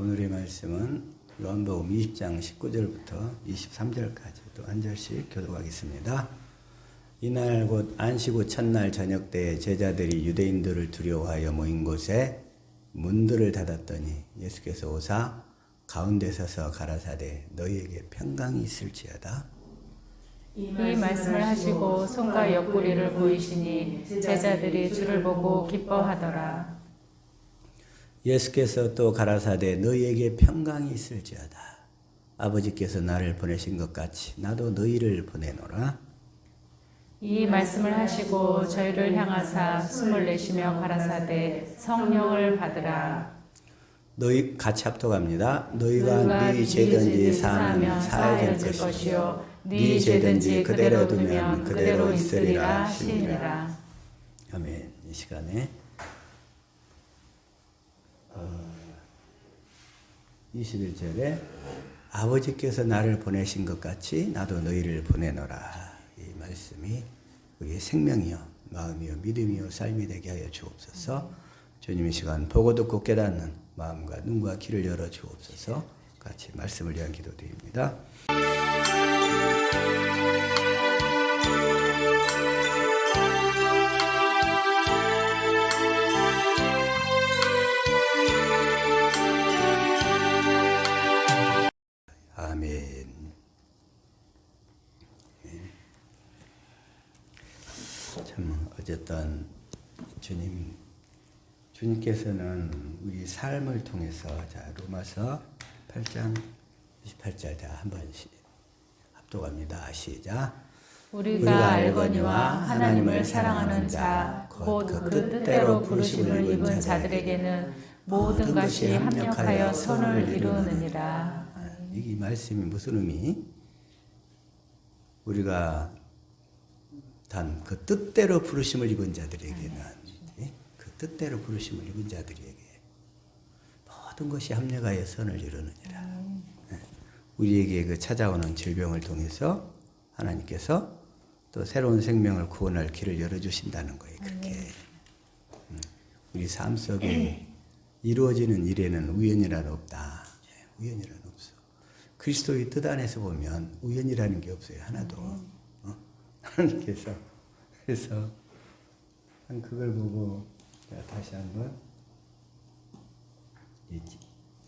오늘의 말씀은 요한복음 20장 19절부터 23절까지 또 한 절씩 교독하겠습니다. 이날 곧 안식 후 첫날 저녁 때에 제자들이 유대인들을 두려워하여 모인 곳에 문들을 닫았더니 예수께서 오사 가운데 서서 가라사대 너희에게 평강이 있을지어다. 이 말씀을 하시고 손과 옆구리를 보이시니 제자들이 주를 보고 기뻐하더라. 예수께서 또 가라사대 너희에게 평강이 있을지어다. 아버지께서 나를 보내신 것 같이 나도 너희를 보내노라. 이 말씀을 하시고 저희를 향하사 숨을 내쉬며 가라사대 성령을 받으라. 너희 같이 합독합니다. 너희가 네 죄든지 사하면 사해질 것이요 네 죄든지 그대로 두면 그대로 있으리라 하시니라. 아멘. 이 시간에 21절에 아버지께서 나를 보내신 것 같이 나도 너희를 보내노라. 이 말씀이 우리의 생명이요 마음이요 믿음이요 삶이 되게 하여 주옵소서. 주님의 시간 보고 듣고 깨닫는 마음과 눈과 귀를 열어 주옵소서. 같이 말씀을 위한 기도드립니다. 아멘. 참 어쨌든 주님께서는 우리 삶을 통해서 자 로마서 8장 28절 다 한번 합독합니다. 시작. 우리가 알거니와 하나님을 사랑하는 자 곧 그 뜻대로 부르심을 입은 자들에게는 모든 것이 합력하여 선을 이루느니라. 이 말씀이 무슨 의미? 우리가 단 그 뜻대로 부르심을 입은 자들에게는 그 뜻대로 부르심을 입은 자들에게 모든 것이 합력하여 선을 이루느니라. 우리에게 그 찾아오는 질병을 통해서 하나님께서 또 새로운 생명을 구원할 길을 열어주신다는 거예요. 그렇게 우리 삶 속에 이루어지는 일에는 우연이란 없다. 우연이란 없어. 그리스도의 뜻 안에서 보면 우연이라는 게 없어요. 하나도. 하나님께서 그래서 그걸 보고 다시 한번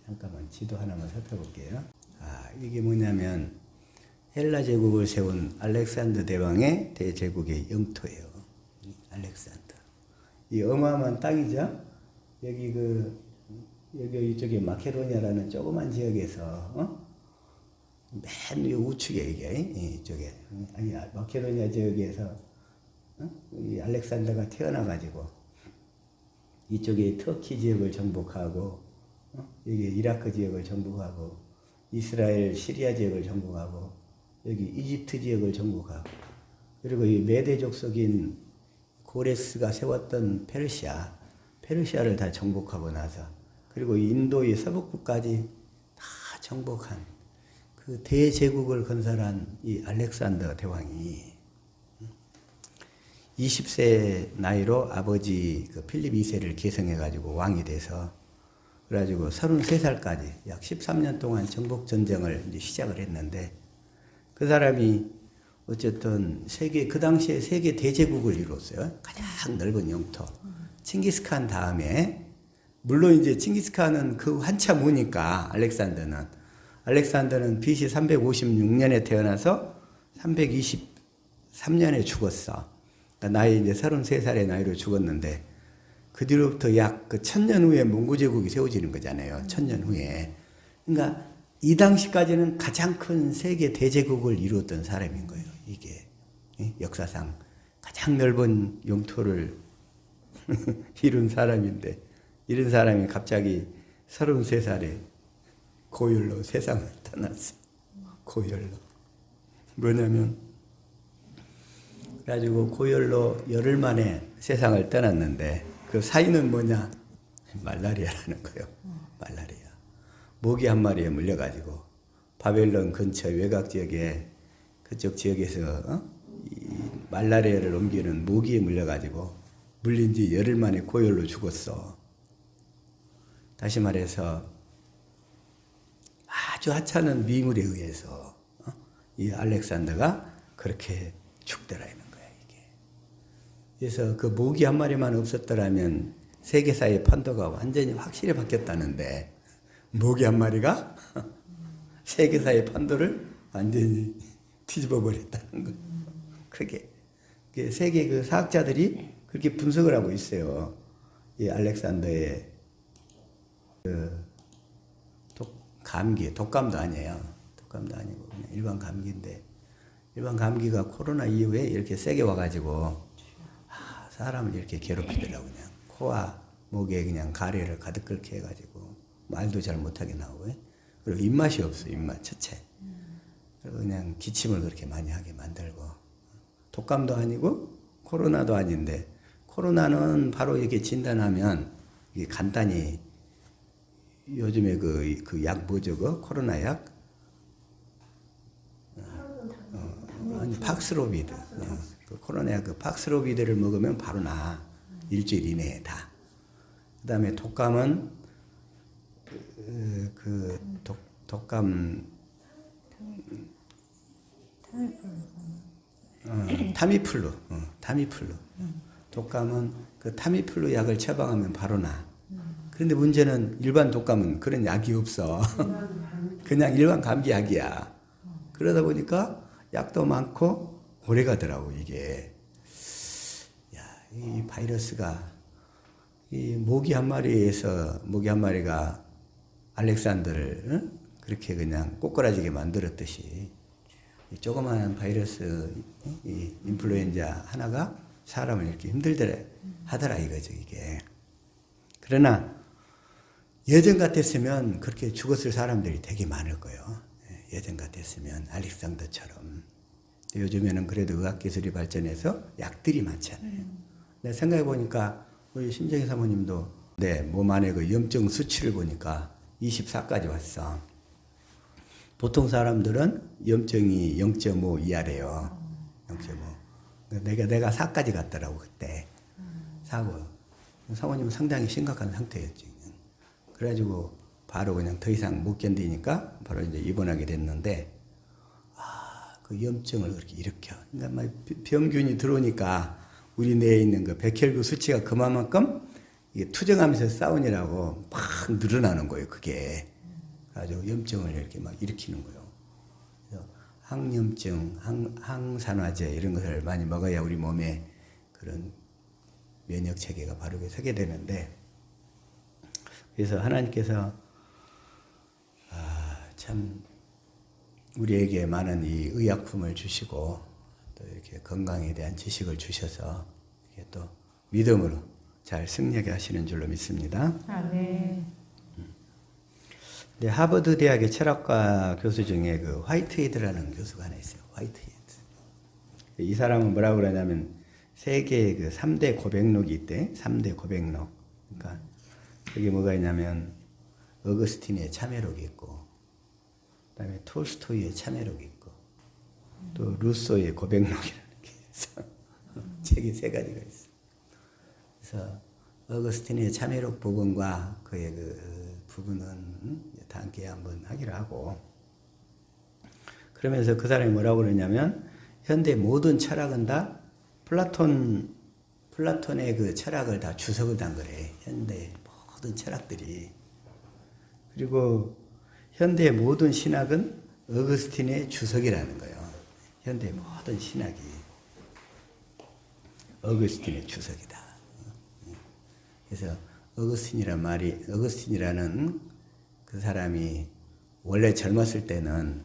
잠깐만 지도 하나만 살펴볼게요. 이게 뭐냐면 헬라 제국을 세운 알렉산더 대왕의 대제국의 영토예요. 알렉산더. 이 어마어마한 땅이죠. 여기 여기 이쪽에 마케도니아라는 조그만 지역에서 맨 위 우측에 이쪽에 아니 마케도니아 지역에서 이 알렉산더가 태어나가지고 이쪽에 터키 지역을 정복하고 여기 이라크 지역을 정복하고 이스라엘 시리아 지역을 정복하고 여기 이집트 지역을 정복하고 그리고 이 메대족 속인 고레스가 세웠던 페르시아를 다 정복하고 나서 그리고 인도의 서북부까지 다 정복한 그 대제국을 건설한 이 알렉산더 대왕이 20세 나이로 아버지 그 필립 2세를 계승해가지고 왕이 돼서 그래가지고 33살까지 약 13년 동안 정복 전쟁을 이제 시작을 했는데 그 사람이 어쨌든 그 당시에 세계 대제국을 이뤘어요. 가장 넓은 영토. 칭기스칸 다음에 물론 이제 칭기스칸은 그 한참 후니까 알렉산더는 BC 356년에 태어나서 323년에 죽었어. 그러니까 나이 이제 33살의 나이로 죽었는데 그 뒤로부터 약 그 1000년 후에 몽고 제국이 세워지는 거잖아요. 1000년 후에. 그러니까 이 당시까지는 가장 큰 세계 대제국을 이루었던 사람인 거예요. 이게 역사상 가장 넓은 영토를 이룬 사람인데 이런 사람이 갑자기 33살에 고열로 세상을 떠났어. 고열로. 뭐냐면 그래가지고 고열로 열흘 만에 세상을 떠났는데 그 사인은 뭐냐? 말라리아라는 거예요. 말라리아. 모기 한 마리에 물려가지고 바벨론 근처 외곽 지역에 그쪽 지역에서 이 말라리아를 옮기는 모기에 물려가지고 물린 지 열흘 만에 고열로 죽었어. 다시 말해서 아주 하찮은 미물에 의해서 이 알렉산더가 그렇게 죽더라 이는 거야 이게. 그래서 그 모기 한 마리만 없었더라면 세계사의 판도가 완전히 확실히 바뀌었다는데 모기 한 마리가 세계사의 판도를 완전히 뒤집어 버렸다는 거. 그게 세계 그 사학자들이 그렇게 분석을 하고 있어요. 이 알렉산더의 그 감기, 독감도 아니에요. 독감도 아니고 그냥 일반 감기인데 일반 감기가 코로나 이후에 이렇게 세게 와가지고 사람을 이렇게 괴롭히더라고. 그냥 코와 목에 그냥 가래를 가득 끓게 해가지고 말도 잘 못하게 나오고 그리고 입맛이 없어. 입맛 첫째. 그리고 그냥 기침을 그렇게 많이 하게 만들고 독감도 아니고 코로나도 아닌데 코로나는 바로 이렇게 진단하면 이게 간단히 요즘에 그 약 뭐죠? 그 코로나 약? 아니 팍스로비드. 그 코로나 약 그 팍스로비드를 먹으면 바로 나. 일주일 이내에 다. 그다음에 독감은 독감 타미플루. 타미플루. 독감은 그 타미플루 약을 처방하면 바로 나. 그런데 문제는 일반 독감은 그런 약이 없어. 그냥 일반 감기 약이야. 그러다 보니까 약도 많고 오래 가더라고 이게. 야, 이 바이러스가 이 모기 한 마리가 알렉산더를 그렇게 그냥 꼬꾸라지게 만들었듯이 이 조그마한 바이러스 이 인플루엔자 하나가 사람을 이렇게 힘들더라 하더라 이거죠 이게. 그러나 예전 같았으면 그렇게 죽었을 사람들이 되게 많을 거예요. 예전 같았으면 알렉산더처럼. 요즘에는 그래도 의학기술이 발전해서 약들이 많잖아요. 내가 생각해 보니까 우리 심정희 사모님도 내 몸 안에 그 염증 수치를 보니까 24까지 왔어. 보통 사람들은 염증이 0.5 이하래요. 0.5. 내가 4까지 갔더라고 그때. 4고. 사모님은 상당히 심각한 상태였지. 그래가지고 바로 그냥 더 이상 못 견디니까 바로 이제 입원하게 됐는데 그 염증을 그렇게 일으켜. 그러니까 막 병균이 들어오니까 우리 뇌에 있는 그 백혈구 수치가 그만큼 이게 투정하면서 싸우느라고 막 늘어나는 거예요. 그게. 그래가지고 염증을 이렇게 막 일으키는 거예요. 그래서 항염증, 항산화제 이런 것을 많이 먹어야 우리 몸에 그런 면역 체계가 바르게 서게 되는데. 그래서 하나님께서 참 우리에게 많은 이 의약품을 주시고 또 이렇게 건강에 대한 지식을 주셔서 이게 또 믿음으로 잘 승리하게 하시는 줄로 믿습니다. 아멘. 네, 하버드 대학의 철학과 교수 중에 그 화이트헤드라는 교수가 하나 있어요. 화이트헤드. 이 사람은 뭐라고 그러냐면 세계의 그 3대 고백록이 있대. 3대 고백록. 그러니까 그게 뭐가 있냐면 어거스틴의 참회록이 있고 그다음에 톨스토이의 참회록이 있고 또 루소의 고백록이라는 게 있어. 책이 3가지가 있어. 그래서 어거스틴의 참회록 부분과 그의 그 부분은 다 함께 한번 하기로 하고 그러면서 그 사람이 뭐라고 그러냐면 현대 모든 철학은 다 플라톤의 그 철학을 다 주석을 단 거래. 현대 모든 철학들이. 그리고 현대 모든 신학은 어거스틴의 주석이라는 거예요. 현대 모든 신학이 어거스틴의 주석이다. 그래서 어거스틴이라는 그 사람이 원래 젊었을 때는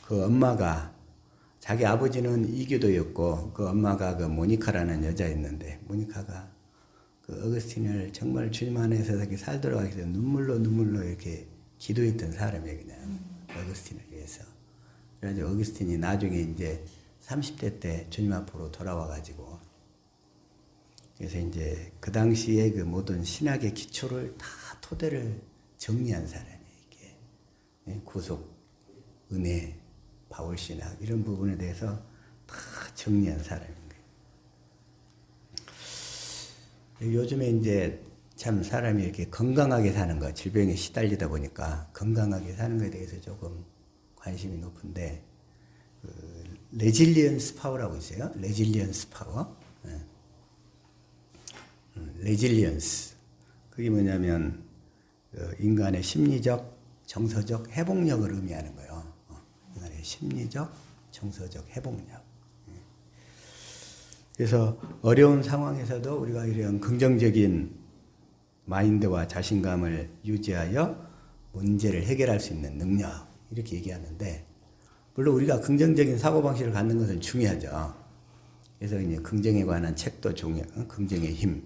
그 엄마가 자기 아버지는 이교도였고 그 엄마가 그 모니카라는 여자였는데 모니카가 그 어거스틴을 정말 주님 안에서 이렇게 살도록 하기 위해서 눈물로 이렇게 기도했던 사람이에요. 그냥 어거스틴을 위해서. 그래가지고 어거스틴이 나중에 이제 30대 때 주님 앞으로 돌아와가지고 그래서 이제 그 당시에 그 모든 신학의 기초를 다 토대를 정리한 사람이에요. 이게 구속, 은혜, 바울신학 이런 부분에 대해서 다 정리한 사람인 거예요. 요즘에 이제 참 사람이 이렇게 건강하게 사는 거, 질병에 시달리다 보니까 건강하게 사는 것에 대해서 조금 관심이 높은데, 레질리언스 파워라고 있어요. 레질리언스 파워. 레질리언스. 그게 뭐냐면 인간의 심리적, 정서적 회복력을 의미하는 거예요. 인간의 심리적, 정서적 회복력. 그래서 어려운 상황에서도 우리가 이런 긍정적인 마인드와 자신감을 유지하여 문제를 해결할 수 있는 능력, 이렇게 얘기하는데, 물론 우리가 긍정적인 사고방식을 갖는 것은 중요하죠. 그래서 이제 긍정에 관한 책도 긍정의 힘,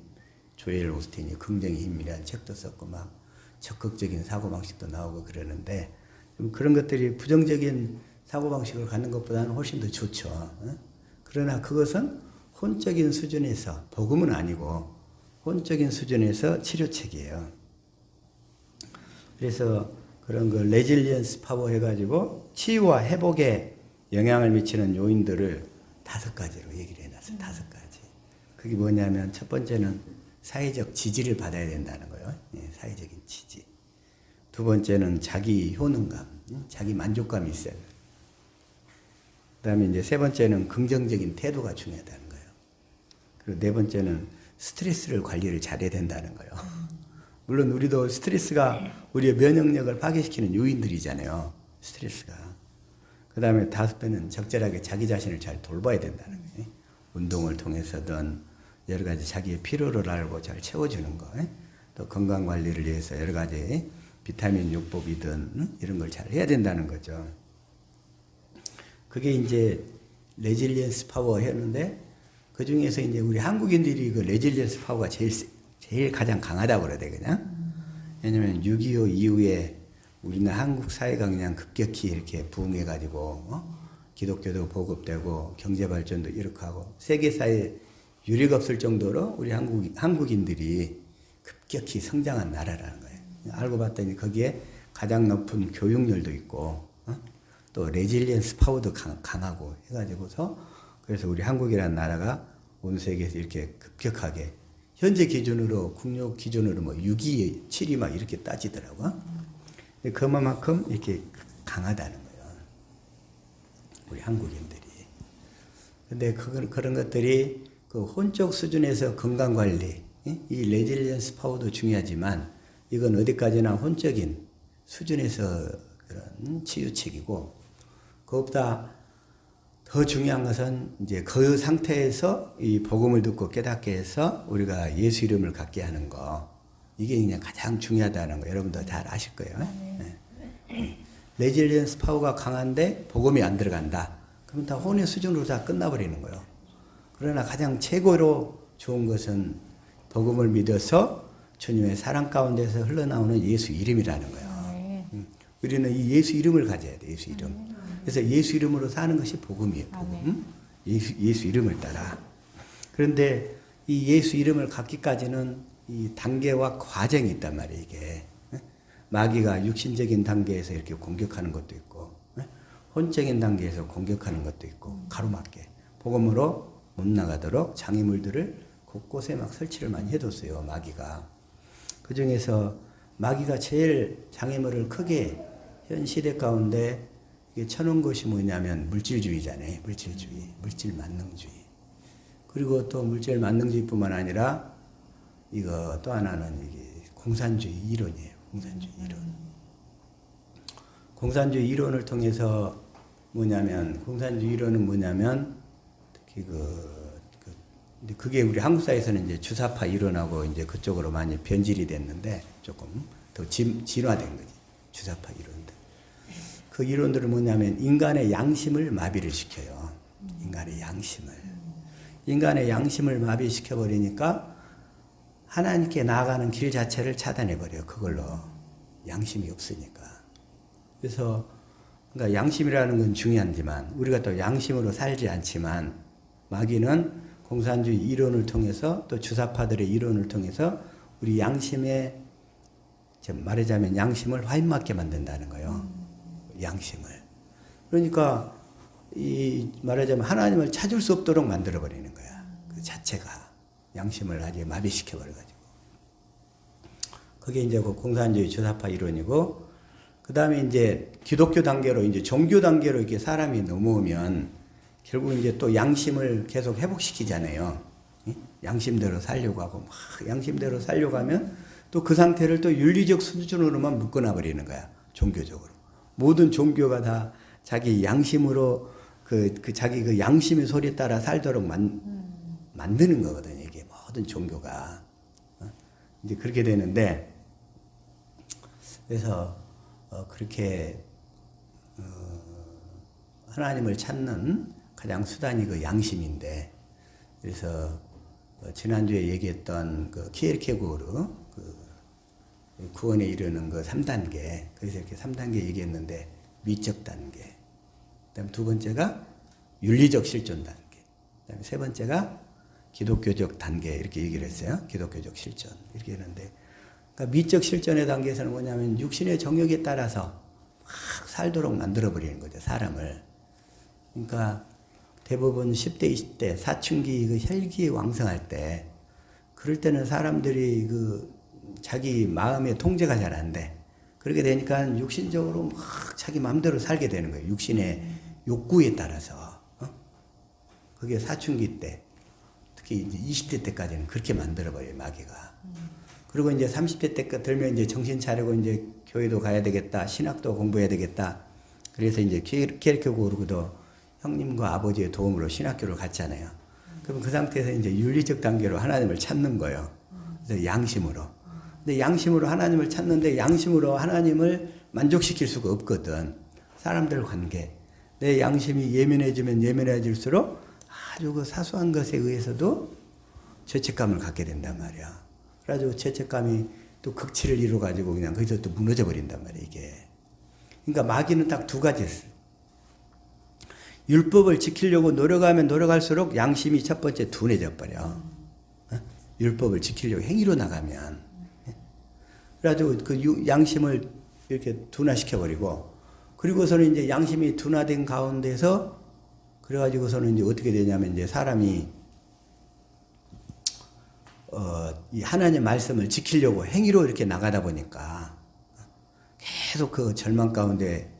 조엘 오스틴이 긍정의 힘이라는 책도 썼고, 막 적극적인 사고방식도 나오고 그러는데, 그런 것들이 부정적인 사고방식을 갖는 것보다는 훨씬 더 좋죠. 그러나 그것은 혼적인 수준에서, 복음은 아니고 혼적인 수준에서 치료책이에요. 그래서 그런 그 레질리언스 파워 해가지고 치유와 회복에 영향을 미치는 요인들을 5가지로 얘기를 해놨어요. 5가지. 그게 뭐냐면 첫 번째는 사회적 지지를 받아야 된다는 거예요. 사회적인 지지. 두 번째는 자기 효능감, 자기 만족감이 있어야 돼요. 그 다음에 이제 세 번째는 긍정적인 태도가 중요하다는 거예요. 그리고 네 번째는 스트레스를 관리를 잘해야 된다는 거예요. 물론 우리도 스트레스가 우리의 면역력을 파괴시키는 요인들이잖아요. 스트레스가. 그 다음에 5번은 적절하게 자기 자신을 잘 돌봐야 된다는 거예요. 운동을 통해서든 여러 가지 자기의 필요를 알고 잘 채워주는 거. 또 건강관리를 위해서 여러 가지 비타민 요법이든 이런 걸 잘 해야 된다는 거죠. 그게 이제 레질리언스 파워 했는데, 그 중에서 이제 우리 한국인들이 그 레질리언스 파워가 제일 가장 강하다고 그래야 되겠냐? 왜냐면 6.25 이후에 우리는 한국 사회가 그냥 급격히 이렇게 부흥해가지고, 기독교도 보급되고, 경제발전도 이렇게 하고, 세계사에 유례가 없을 정도로 우리 한국인들이 급격히 성장한 나라라는 거예요. 알고 봤더니 거기에 가장 높은 교육열도 있고, 또 레질리언스 파워도 강하고 해가지고서, 그래서 우리 한국이라는 나라가 온 세계에서 이렇게 급격하게, 현재 기준으로, 국력 기준으로 뭐 6.2, 7이 막 이렇게 따지더라고요. 그만큼 이렇게 강하다는 거예요. 우리 한국인들이. 근데 그런 것들이 그 혼적 수준에서 건강관리, 이 레질리언스 파워도 중요하지만, 이건 어디까지나 혼적인 수준에서 그런 치유책이고, 그것보다 더 중요한 것은 이제 그 상태에서 이 복음을 듣고 깨닫게 해서 우리가 예수 이름을 갖게 하는 거, 이게 그냥 가장 중요하다는 거 여러분도 잘 아실 거예요. 레질리언스 파워가 강한데 복음이 안 들어간다. 그럼 다 혼의 수준으로 다 끝나버리는 거예요. 그러나 가장 최고로 좋은 것은 복음을 믿어서 주님의 사랑 가운데서 흘러나오는 예수 이름이라는 거예요. 우리는 이 예수 이름을 가져야 돼. 예수 이름. 그래서 예수 이름으로 사는 것이 복음이에요. 복음. 예수 이름을 따라. 그런데 이 예수 이름을 갖기까지는 이 단계와 과정이 있단 말이에요. 이게 마귀가 육신적인 단계에서 이렇게 공격하는 것도 있고, 혼적인 단계에서 공격하는 것도 있고, 가로막게 복음으로 못 나가도록 장애물들을 곳곳에 막 설치를 많이 해뒀어요. 마귀가. 그 중에서 마귀가 제일 장애물을 크게 현 시대 가운데 쳐놓은 것이 뭐냐면 물질주의잖아요. 물질주의, 물질 만능주의. 그리고 또 물질 만능주의뿐만 아니라 이거 또 하나는 이게 공산주의 이론이에요. 공산주의 이론. 공산주의 이론을 통해서 공산주의 이론은 뭐냐면 특히 그게 우리 한국 사회에서는 이제 주사파 이론하고 이제 그쪽으로 많이 변질이 됐는데 조금 더 진화된 거지. 주사파 이론들. 그 이론들은 뭐냐면 인간의 양심을 마비를 시켜요. 인간의 양심을. 인간의 양심을 마비시켜버리니까 하나님께 나아가는 길 자체를 차단해버려요. 그걸로. 양심이 없으니까. 그래서 그러니까 양심이라는 건 중요하지만 우리가 또 양심으로 살지 않지만 마귀는 공산주의 이론을 통해서 또 주사파들의 이론을 통해서 우리 양심에 말하자면 양심을 화인맞게 만든다는 거예요. 양심을. 그러니까 말하자면 하나님을 찾을 수 없도록 만들어버리는 거야. 그 자체가 양심을 아주 마비시켜버려가지고. 그게 이제 그 공산주의 주사파 이론이고, 그 다음에 이제 기독교 단계로 이제 종교 단계로 이렇게 사람이 넘어오면 결국 이제 또 양심을 계속 회복시키잖아요. 양심대로 살려고 하고 막 양심대로 살려고 하면 또 그 상태를 또 윤리적 수준으로만 묶어놔 버리는 거야. 종교적으로. 모든 종교가 다 자기 양심으로 자기 그 양심의 소리에 따라 살도록 만드는 거거든요. 이게 모든 종교가. 이제 그렇게 되는데, 그래서 그렇게 하나님을 찾는 가장 수단이 그 양심인데, 그래서 지난주에 얘기했던 그 키에르케고르 그 구원에 이르는 그 3단계, 그래서 이렇게 3단계 얘기했는데, 미적 단계, 그다음 두 번째가 윤리적 실존 단계, 그다음에 세 번째가 기독교적 단계, 이렇게 얘기를 했어요. 기독교적 실존 이렇게 했는데, 그러니까 미적 실존의 단계에서는 뭐냐면 육신의 정욕에 따라서 막 살도록 만들어 버리는 거죠, 사람을. 그러니까 대부분 10대, 20대 사춘기 그 혈기 왕성할 때, 그럴 때는 사람들이 그 자기 마음의 통제가 잘 안 돼. 그렇게 되니까 육신적으로 막 자기 마음대로 살게 되는 거예요. 육신의 욕구에 따라서. 그게 사춘기 때, 특히 이제 20대 때까지는 그렇게 만들어버려요, 마귀가. 그리고 이제 30대 때 들면 이제 정신 차리고 이제 교회도 가야 되겠다, 신학도 공부해야 되겠다. 그래서 이제 키에르케고르도 형님과 아버지의 도움으로 신학교를 갔잖아요. 그럼 그 상태에서 이제 윤리적 단계로 하나님을 찾는 거예요. 그래서 양심으로. 근데 양심으로 하나님을 찾는데 양심으로 하나님을 만족시킬 수가 없거든. 사람들 관계. 내 양심이 예민해지면 예민해질수록 아주 그 사소한 것에 의해서도 죄책감을 갖게 된단 말이야. 그래가지고 죄책감이 또 극치를 이루어가지고 그냥 거기서 또 무너져 버린단 말이야, 이게. 그러니까 마귀는 딱 두 가지 있어. 율법을 지키려고 노력하면 노력할수록 양심이 첫 번째 둔해져 버려. 율법을 지키려고 행위로 나가면. 그래가지고 그 양심을 이렇게 둔화시켜버리고, 그리고서는 이제 양심이 둔화된 가운데서, 그래가지고서는 이제 어떻게 되냐면 이제 사람이, 이 하나님의 말씀을 지키려고 행위로 이렇게 나가다 보니까 계속 그 절망 가운데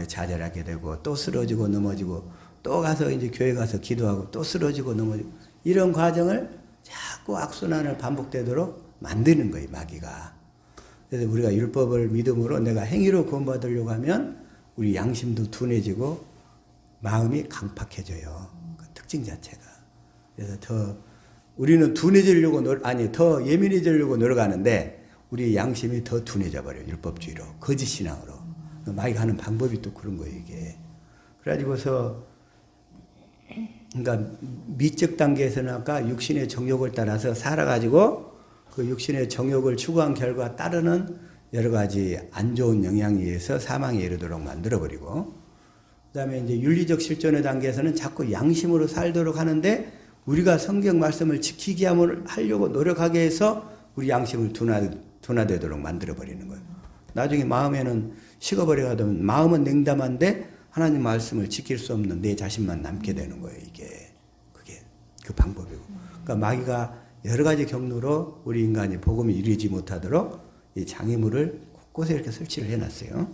좌절하게 되고, 또 쓰러지고 넘어지고, 또 가서 이제 교회 가서 기도하고 또 쓰러지고 넘어지고, 이런 과정을 자꾸 악순환을 반복되도록 만드는 거예요, 마귀가. 그래서 우리가 율법을 믿음으로 내가 행위로 구원받으려고 하면 우리 양심도 둔해지고 마음이 강팍해져요. 그 특징 자체가. 그래서 우리는 둔해지려고 더 예민해지려고 노력하는데 우리 양심이 더 둔해져 버려요. 율법주의로, 거짓 신앙으로. 마귀가 하는 방법이 또 그런 거예요, 이게. 그래가지고서 그러니까 미적 단계에서는 아까 육신의 정욕을 따라서 살아가지고 그 육신의 정욕을 추구한 결과 따르는 여러 가지 안 좋은 영향에 의해서 사망에 이르도록 만들어버리고, 그 다음에 이제 윤리적 실존의 단계에서는 자꾸 양심으로 살도록 하는데, 우리가 성경 말씀을 지키게 하려고 노력하게 해서 우리 양심을 둔화되도록 만들어버리는 거예요. 나중에 마음에는 식어버려가면 마음은 냉담한데 하나님 말씀을 지킬 수 없는 내 자신만 남게 되는 거예요, 이게. 그게 그 방법이고. 그러니까 마귀가 여러 가지 경로로 우리 인간이 복음을 이루지 못하도록 이 장애물을 곳곳에 이렇게 설치를 해놨어요.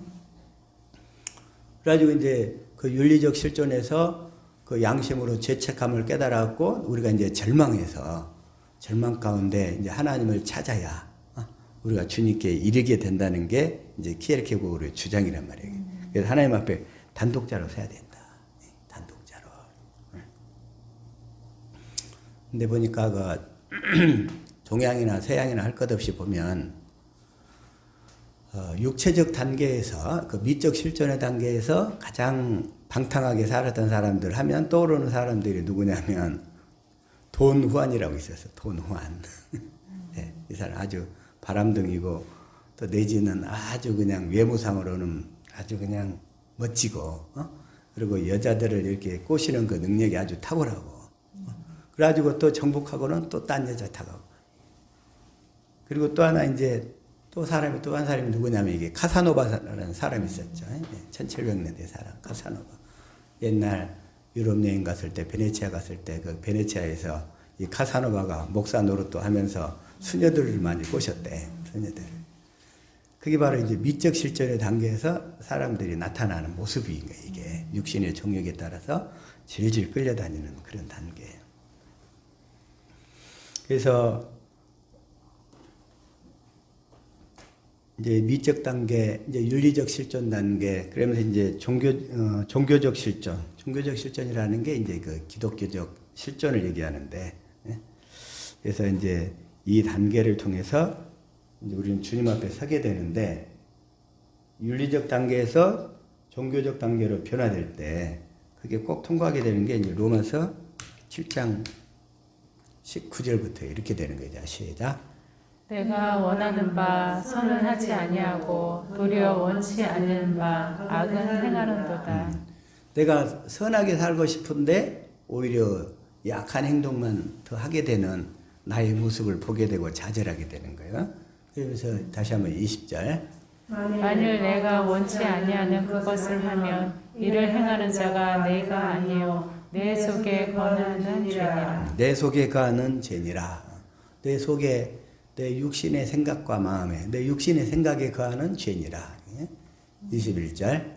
그래가지고 이제 그 윤리적 실존에서 그 양심으로 죄책감을 깨달았고, 우리가 이제 절망해서 절망 가운데 이제 하나님을 찾아야 우리가 주님께 이르게 된다는 게 이제 키에르케고르의 주장이란 말이에요. 그래서 하나님 앞에 단독자로 서야 된다. 단독자로. 근데 보니까 그 동양이나 서양이나 할 것 없이 보면 육체적 단계에서, 그 미적 실존의 단계에서 가장 방탕하게 살았던 사람들 하면 떠오르는 사람들이 누구냐면 돈후안이라고 있었어. 돈후안. 네, 이 사람 아주 바람둥이고, 또 내지는 아주 그냥 외모상으로는 아주 그냥 멋지고, 그리고 여자들을 이렇게 꼬시는 그 능력이 아주 탁월하고, 그래가지고 또 정복하고는 또 딴 여자 타고. 그리고 또 하나 이제 또 한 사람이 누구냐면 이게 카사노바라는 사람이 있었죠. 1700년대 사람, 카사노바. 옛날 유럽 여행 갔을 때, 베네치아 갔을 때, 그 베네치아에서 이 카사노바가 목사 노릇도 하면서 수녀들을 많이 꼬셨대. 처녀들을. 그게 바로 이제 미적 실존의 단계에서 사람들이 나타나는 모습인 거예요. 이게 육신의 종욕에 따라서 질질 끌려다니는 그런 단계예요. 그래서 이제 미적 단계, 이제 윤리적 실존 단계, 그러면서 이제 종교적 실존, 종교적 실존이라는 게 이제 그 기독교적 실존을 얘기하는데, 그래서 이제 이 단계를 통해서 이제 우리는 주님 앞에 서게 되는데, 윤리적 단계에서 종교적 단계로 변화될 때, 그게 꼭 통과하게 되는 게 이제 로마서 7장 19절부터 이렇게 되는 거죠. 시작. 내가 원하는 바 선은 하지 아니하고 도리어 원치 않는 바 악은 행하는도다. 내가 선하게 살고 싶은데 오히려 약한 행동만 더 하게 되는 나의 모습을 보게 되고 좌절하게 되는 거예요. 그러면서 다시 한번 20절. 만일 내가 원치 아니하는 그것을 하면 이를 행하는 자가 내가 아니요 내 속에 거하는 죄니라. 내 속에 거하는 죄니라. 내 속에 내 육신의 생각과 마음에 내 육신의 생각에 거하는 죄니라. 21절.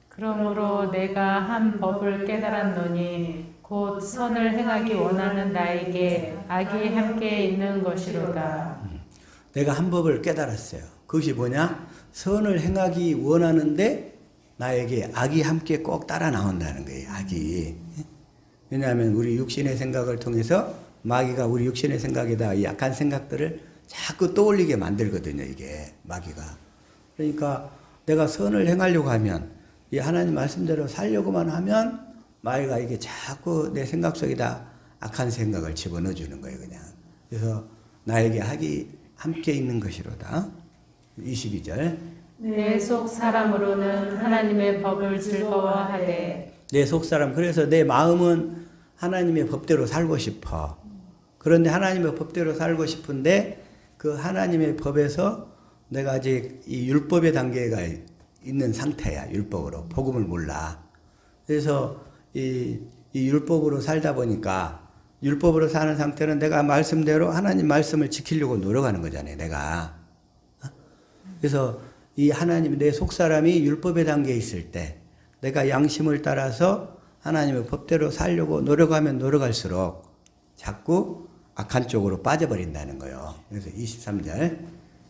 그러므로 내가 한 법을 깨달았노니 곧 선을 행하기 원하는 나에게 악이 함께 있는 것이로다. 내가 한 법을 깨달았어요. 그것이 뭐냐? 선을 행하기 원하는데 나에게 악이 함께 꼭 따라 나온다는 거예요. 악이. 왜냐하면 우리 육신의 생각을 통해서 마귀가 우리 육신의 생각에다 약한 생각들을 자꾸 떠올리게 만들거든요. 이게 마귀가. 그러니까 내가 선을 행하려고 하면 이 하나님 말씀대로 살려고만 하면 마귀가 이게 자꾸 내 생각 속에다 악한 생각을 집어넣어 주는 거예요. 그냥. 그래서 나에게 악이 함께 있는 것이로다. 22절. 내 속 사람으로는 하나님의 법을 즐거워하되 내 속사람, 그래서 내 마음은 하나님의 법대로 살고 싶어. 그런데 하나님의 법대로 살고 싶은데 그 하나님의 법에서 내가 아직 이 율법의 단계가 있는 상태야. 율법으로. 복음을 몰라. 그래서 이 율법으로 살다 보니까 율법으로 사는 상태는 내가 말씀대로 하나님 말씀을 지키려고 노력하는 거잖아요. 내가. 그래서 이 하나님, 내 속사람이 율법의 단계에 있을 때 내가 양심을 따라서 하나님의 법대로 살려고 노력하면 노력할수록 자꾸 악한 쪽으로 빠져버린다는 거예요. 그래서 23절.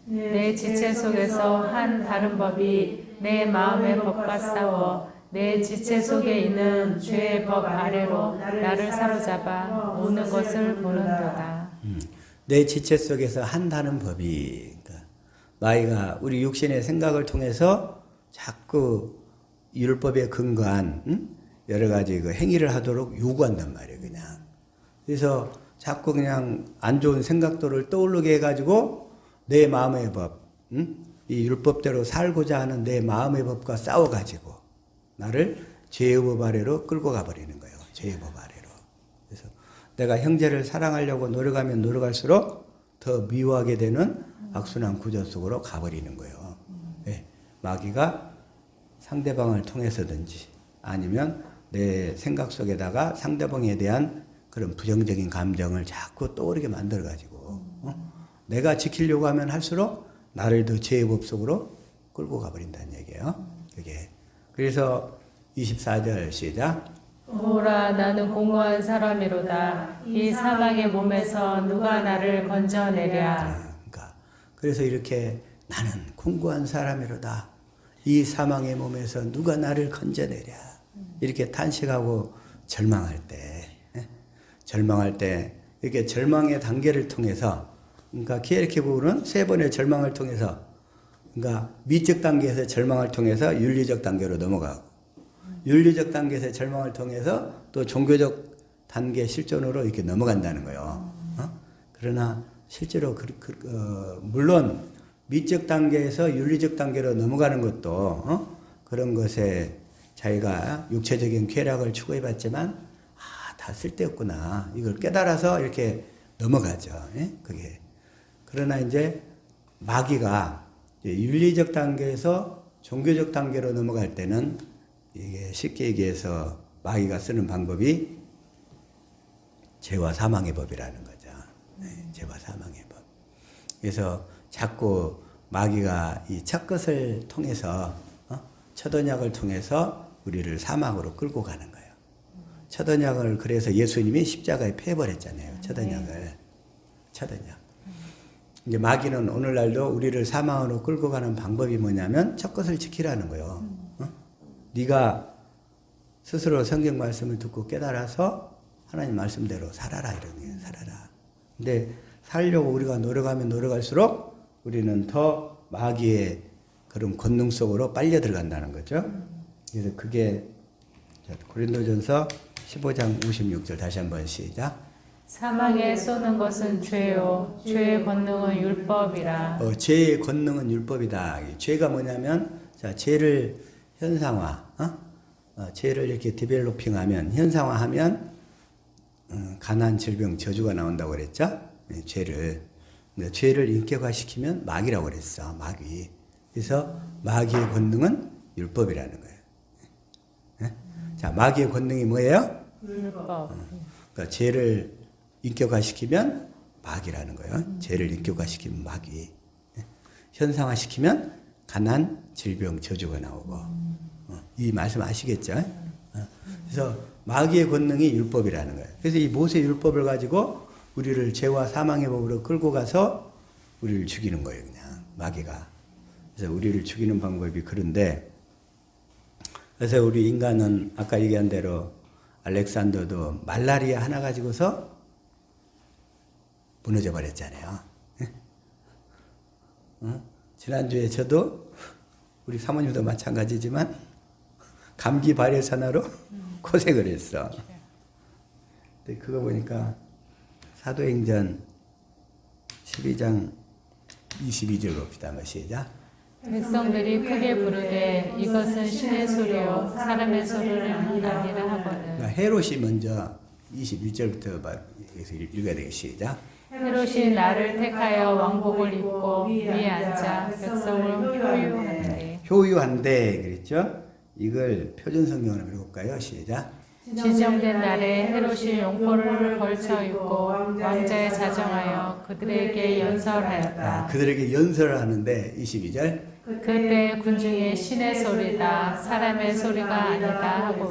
내 지체 속에서 한 다른 법이 내 마음의 법과 싸워 내 지체 속에 있는 죄의 법 아래로 나를 사로잡아 오는 것을 보는도다. 내 지체 속에서 한다는 법이, 그러니까 마귀가 우리 육신의 생각을 통해서 자꾸 율법에 근거한 여러 가지 그 행위를 하도록 요구한단 말이에요. 그냥. 그래서 자꾸 그냥 안 좋은 생각들을 떠오르게 해가지고 내 마음의 법, 이 율법대로 살고자 하는 내 마음의 법과 싸워가지고 나를 죄의 법 아래로 끌고 가버리는 거예요. 죄의 법 아래로. 그래서 내가 형제를 사랑하려고 노력하면 노력할수록 더 미워하게 되는 악순환 구조 속으로 가버리는 거예요. 네. 마귀가 상대방을 통해서든지 아니면 내 생각 속에다가 상대방에 대한 그런 부정적인 감정을 자꾸 떠오르게 만들어가지고 내가 지키려고 하면 할수록 나를 더 죄의 법 속으로 끌고 가버린다는 얘기예요. 그게. 그래서 24절 시작. 오라 나는 공고한 사람이로다. 이 사망의 몸에서 누가 나를 건져내랴. 그러니까 그래서 이렇게 나는 공고한 사람이로다. 이 사망의 몸에서 누가 나를 건져내랴. 이렇게 탄식하고 절망할 때 이렇게 절망의 단계를 통해서, 그러니까 키에르케고르는 세 번의 절망을 통해서, 그러니까 미적 단계에서 절망을 통해서 윤리적 단계로 넘어가고, 윤리적 단계에서 절망을 통해서 또 종교적 단계 실존으로 이렇게 넘어간다는 거예요. 그러나 실제로 물론 미적 단계에서 윤리적 단계로 넘어가는 것도 그런 것에 자기가 육체적인 쾌락을 추구해봤지만 다 쓸데없구나. 이걸 깨달아서 이렇게 넘어가죠. 그게. 그러나 이제 마귀가 윤리적 단계에서 종교적 단계로 넘어갈 때는 이게 쉽게 얘기해서 마귀가 쓰는 방법이 죄와 사망의 법이라는 거죠. 죄와 사망의 법. 그래서 자꾸 마귀가 이 첫것을 통해서 첫 언약을 통해서 우리를 사망으로 끌고 가는 거예요. 첫 언약을 그래서 예수님이 십자가에 패버렸잖아요. 첫 언약을. 첫 언약. 이제 마귀는 오늘날도 우리를 사망으로 끌고 가는 방법이 뭐냐면 첫 것을 지키라는 거예요. 네가 스스로 성경 말씀을 듣고 깨달아서 하나님 말씀대로 살아라 이런 거예요. 살아라. 근데 살려고 우리가 노력하면 노력할수록 우리는 더 마귀의 그런 권능 속으로 빨려 들어간다는 거죠. 그래서 그게 고린도전서 15장 56절 다시 한번 시작. 사망에 쏘는 것은 죄요 죄의 권능은 율법이라. 죄의 권능은 율법이다. 죄가 뭐냐면 자 죄를 현상화, 죄를 이렇게 디벨로핑하면 현상화하면 가난, 질병, 저주가 나온다고 그랬죠. 네, 죄를 인격화시키면 마귀라고 그랬어. 마귀. 그래서 마귀의 권능은 율법이라는 거예요. 네? 자, 마귀의 권능이 뭐예요? 율법. 그러니까 죄를 인격화시키면 마귀라는 거예요. 죄를 인격화시키면 마귀. 네? 현상화시키면 가난, 질병, 저주가 나오고. 이 말씀 아시겠죠? 그래서 마귀의 권능이 율법이라는 거예요. 그래서 이 모세 율법을 가지고 우리를 죄와 사망의 법으로 끌고 가서 우리를 죽이는 거예요. 그냥 마귀가. 그래서 우리를 죽이는 방법이 그런데 그래서 우리 인간은 아까 얘기한 대로 알렉산더도 말라리아 하나 가지고서 무너져 버렸잖아요. 지난주에 저도 우리 사모님도 마찬가지지만 감기 바이러스 하나로 고생을 했어. 근데 그거 보니까 사도행전 12장 22절 봅시다. 한번 시작. 백성들이 크게 부르되 이것은 신의 소리요 사람의 소리는 아니라 하거든. 그러니까 헤롯이 먼저 21절부터 읽어야 되겠 시작. 헤롯이 나를 택하여 왕복을 입고 위에 앉아 백성을 효유하되. 효유한데 그랬죠? 이걸 표준 성경으로 읽어볼까요? 시작. 지정된 날에 헤롯이 용포를 걸쳐 입고 왕자에 자정하여 그들에게 연설하였다. 그들에게 연설을 하는데 22절. 그때 군중이 신의 소리다 사람의 소리가 아니다 하고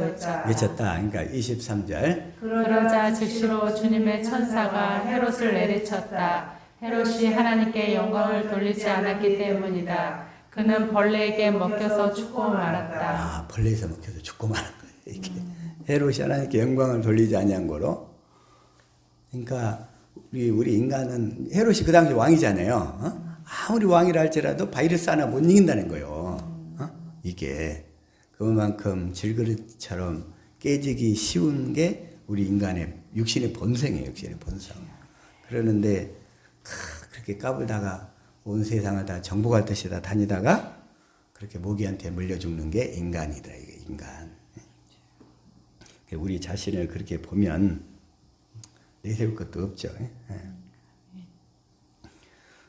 외쳤다. 그러니까 23절. 그러자 즉시로 주님의 천사가 헤롯을 내리쳤다. 헤롯이 하나님께 영광을 돌리지 않았기 때문이다. 그는 벌레에게 먹혀서 죽고 말았다. 벌레에서 먹혀서 죽고 말한 거예요. 이렇게. 헤롯이 하나님께 영광을 돌리지 아니한 거로. 그러니까 우리 인간은 헤롯이 그 당시 왕이잖아요. 아무리 왕이라 할지라도 바이러스 하나 못 이긴다는 거예요. 이게 그만큼 질그릇처럼 깨지기 쉬운 게 우리 인간의 육신의 본성이에요. 육신의 본성. 그러는데 그렇게 까불다가 온 세상을 다 정복할 듯이 다 다니다가 그렇게 모기한테 물려 죽는 게 인간이더라. 이게 인간. 우리 자신을 그렇게 보면 내세울 것도 없죠.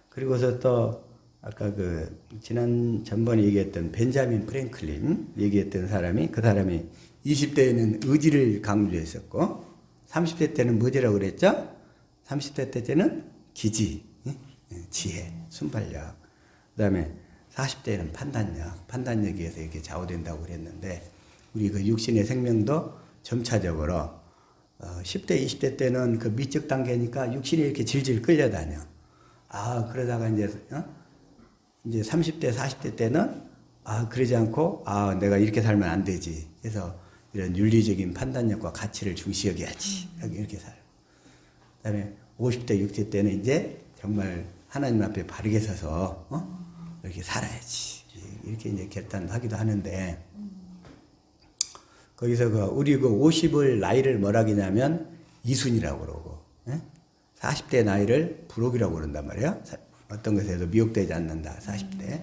그리고서 또 아까 전번에 얘기했던 벤자민 프랭클린 얘기했던 사람이 그 사람이 20대에는 의지를 강조했었고 30대 때는 뭐지라고 그랬죠? 30대 때는 기지, 지혜, 순발력. 그 다음에 40대에는 판단력에 의해서 이렇게 좌우된다고 그랬는데 우리 그 육신의 생명도 점차적으로 10대, 20대 때는 그 미적 단계니까 육신이 이렇게 질질 끌려다녀. 그러다가 이제 30대, 40대 때는 그러지 않고 내가 이렇게 살면 안 되지. 그래서 이런 윤리적인 판단력과 가치를 중시 여겨야지. 이렇게 살아. 그 다음에 50대, 60대 때는 이제 정말 하나님 앞에 바르게 서서 이렇게 살아야지. 이렇게 이제 결단하기도 하는데 거기서 우리 50을 나이를 뭐라 하냐면 이순이라고 그러고 40대 나이를 불혹이라고 그런단 말이에요. 어떤 것에도 미혹되지 않는다. 40대.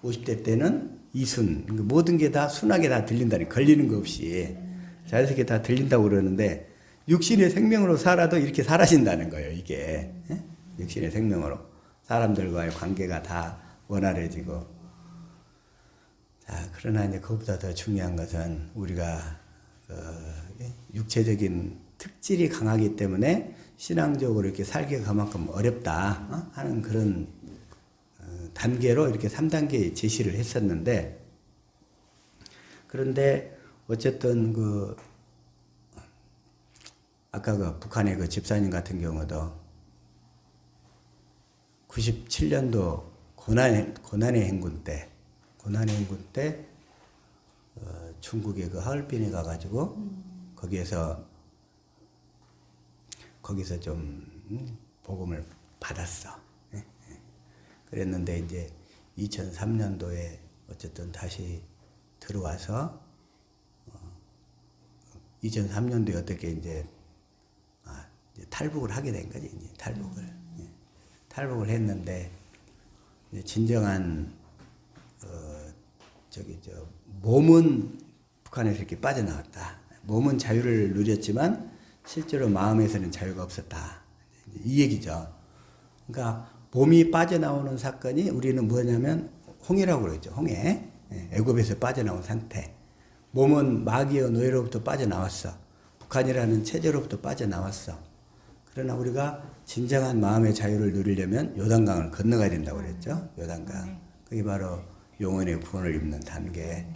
50대 때는 이순. 모든 게 다 순하게 다 들린다니 걸리는 거 없이 자연스럽게 다 들린다고 그러는데 육신의 생명으로 살아도 이렇게 살아진다는 거예요. 이게 육신의 생명으로 사람들과의 관계가 다 원활해지고. 그러나 이제 그것보다 더 중요한 것은 우리가 육체적인 특질이 강하기 때문에 신앙적으로 이렇게 살기가 그만큼 어렵다 하는 그런 단계로 이렇게 3단계 제시를 했었는데, 그런데 어쨌든 아까 북한의 집사님 같은 경우도 97년도 고난의 행군 때 중국의 하얼빈에 가가지고 거기서 좀 복음을 받았어. 그랬는데 이제 2003년도에 어쨌든 다시 들어와서 2003년도에 어떻게 이제 탈북을 하게 된 거지. 이제 탈북을 했는데 이제 진정한 몸은 북한에서 이렇게 빠져나왔다. 몸은 자유를 누렸지만 실제로 마음에서는 자유가 없었다. 이 얘기죠. 그러니까 몸이 빠져나오는 사건이 우리는 뭐냐면 홍해라고 그러죠. 홍해. 애굽에서 빠져나온 상태. 몸은 마귀의 노예로부터 빠져나왔어. 북한이라는 체제로부터 빠져나왔어. 그러나 우리가 진정한 마음의 자유를 누리려면 요단강을 건너가야 된다고 그랬죠. 요단강. 그게 바로 영혼의 구원을 입는 단계.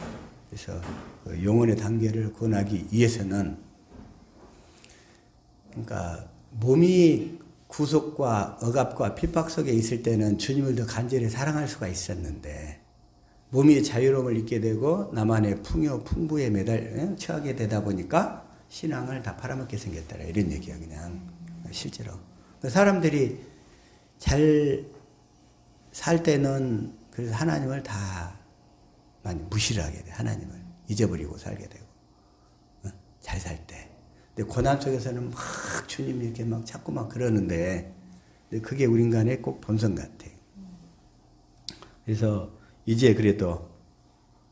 그래서 그 영혼의 단계를 구원하기 위해서는, 그러니까 몸이 구속과 억압과 핍박 속에 있을 때는 주님을 더 간절히 사랑할 수가 있었는데, 몸이 자유로움을 잊게 되고 나만의 풍부에 처하게 되다 보니까 신앙을 다 팔아먹게 생겼더라. 이런 얘기야, 그냥. 실제로. 사람들이 잘 살 때는 그래서 하나님을 다 많이 무시를 하게 돼. 하나님을 잊어버리고 살게 되고. 잘 살 때. 근데 고난 속에서는 막 주님이 이렇게 막 자꾸 막 그러는데, 근데 그게 우리 인간의 꼭 본성 같아. 그래서 이제 그래도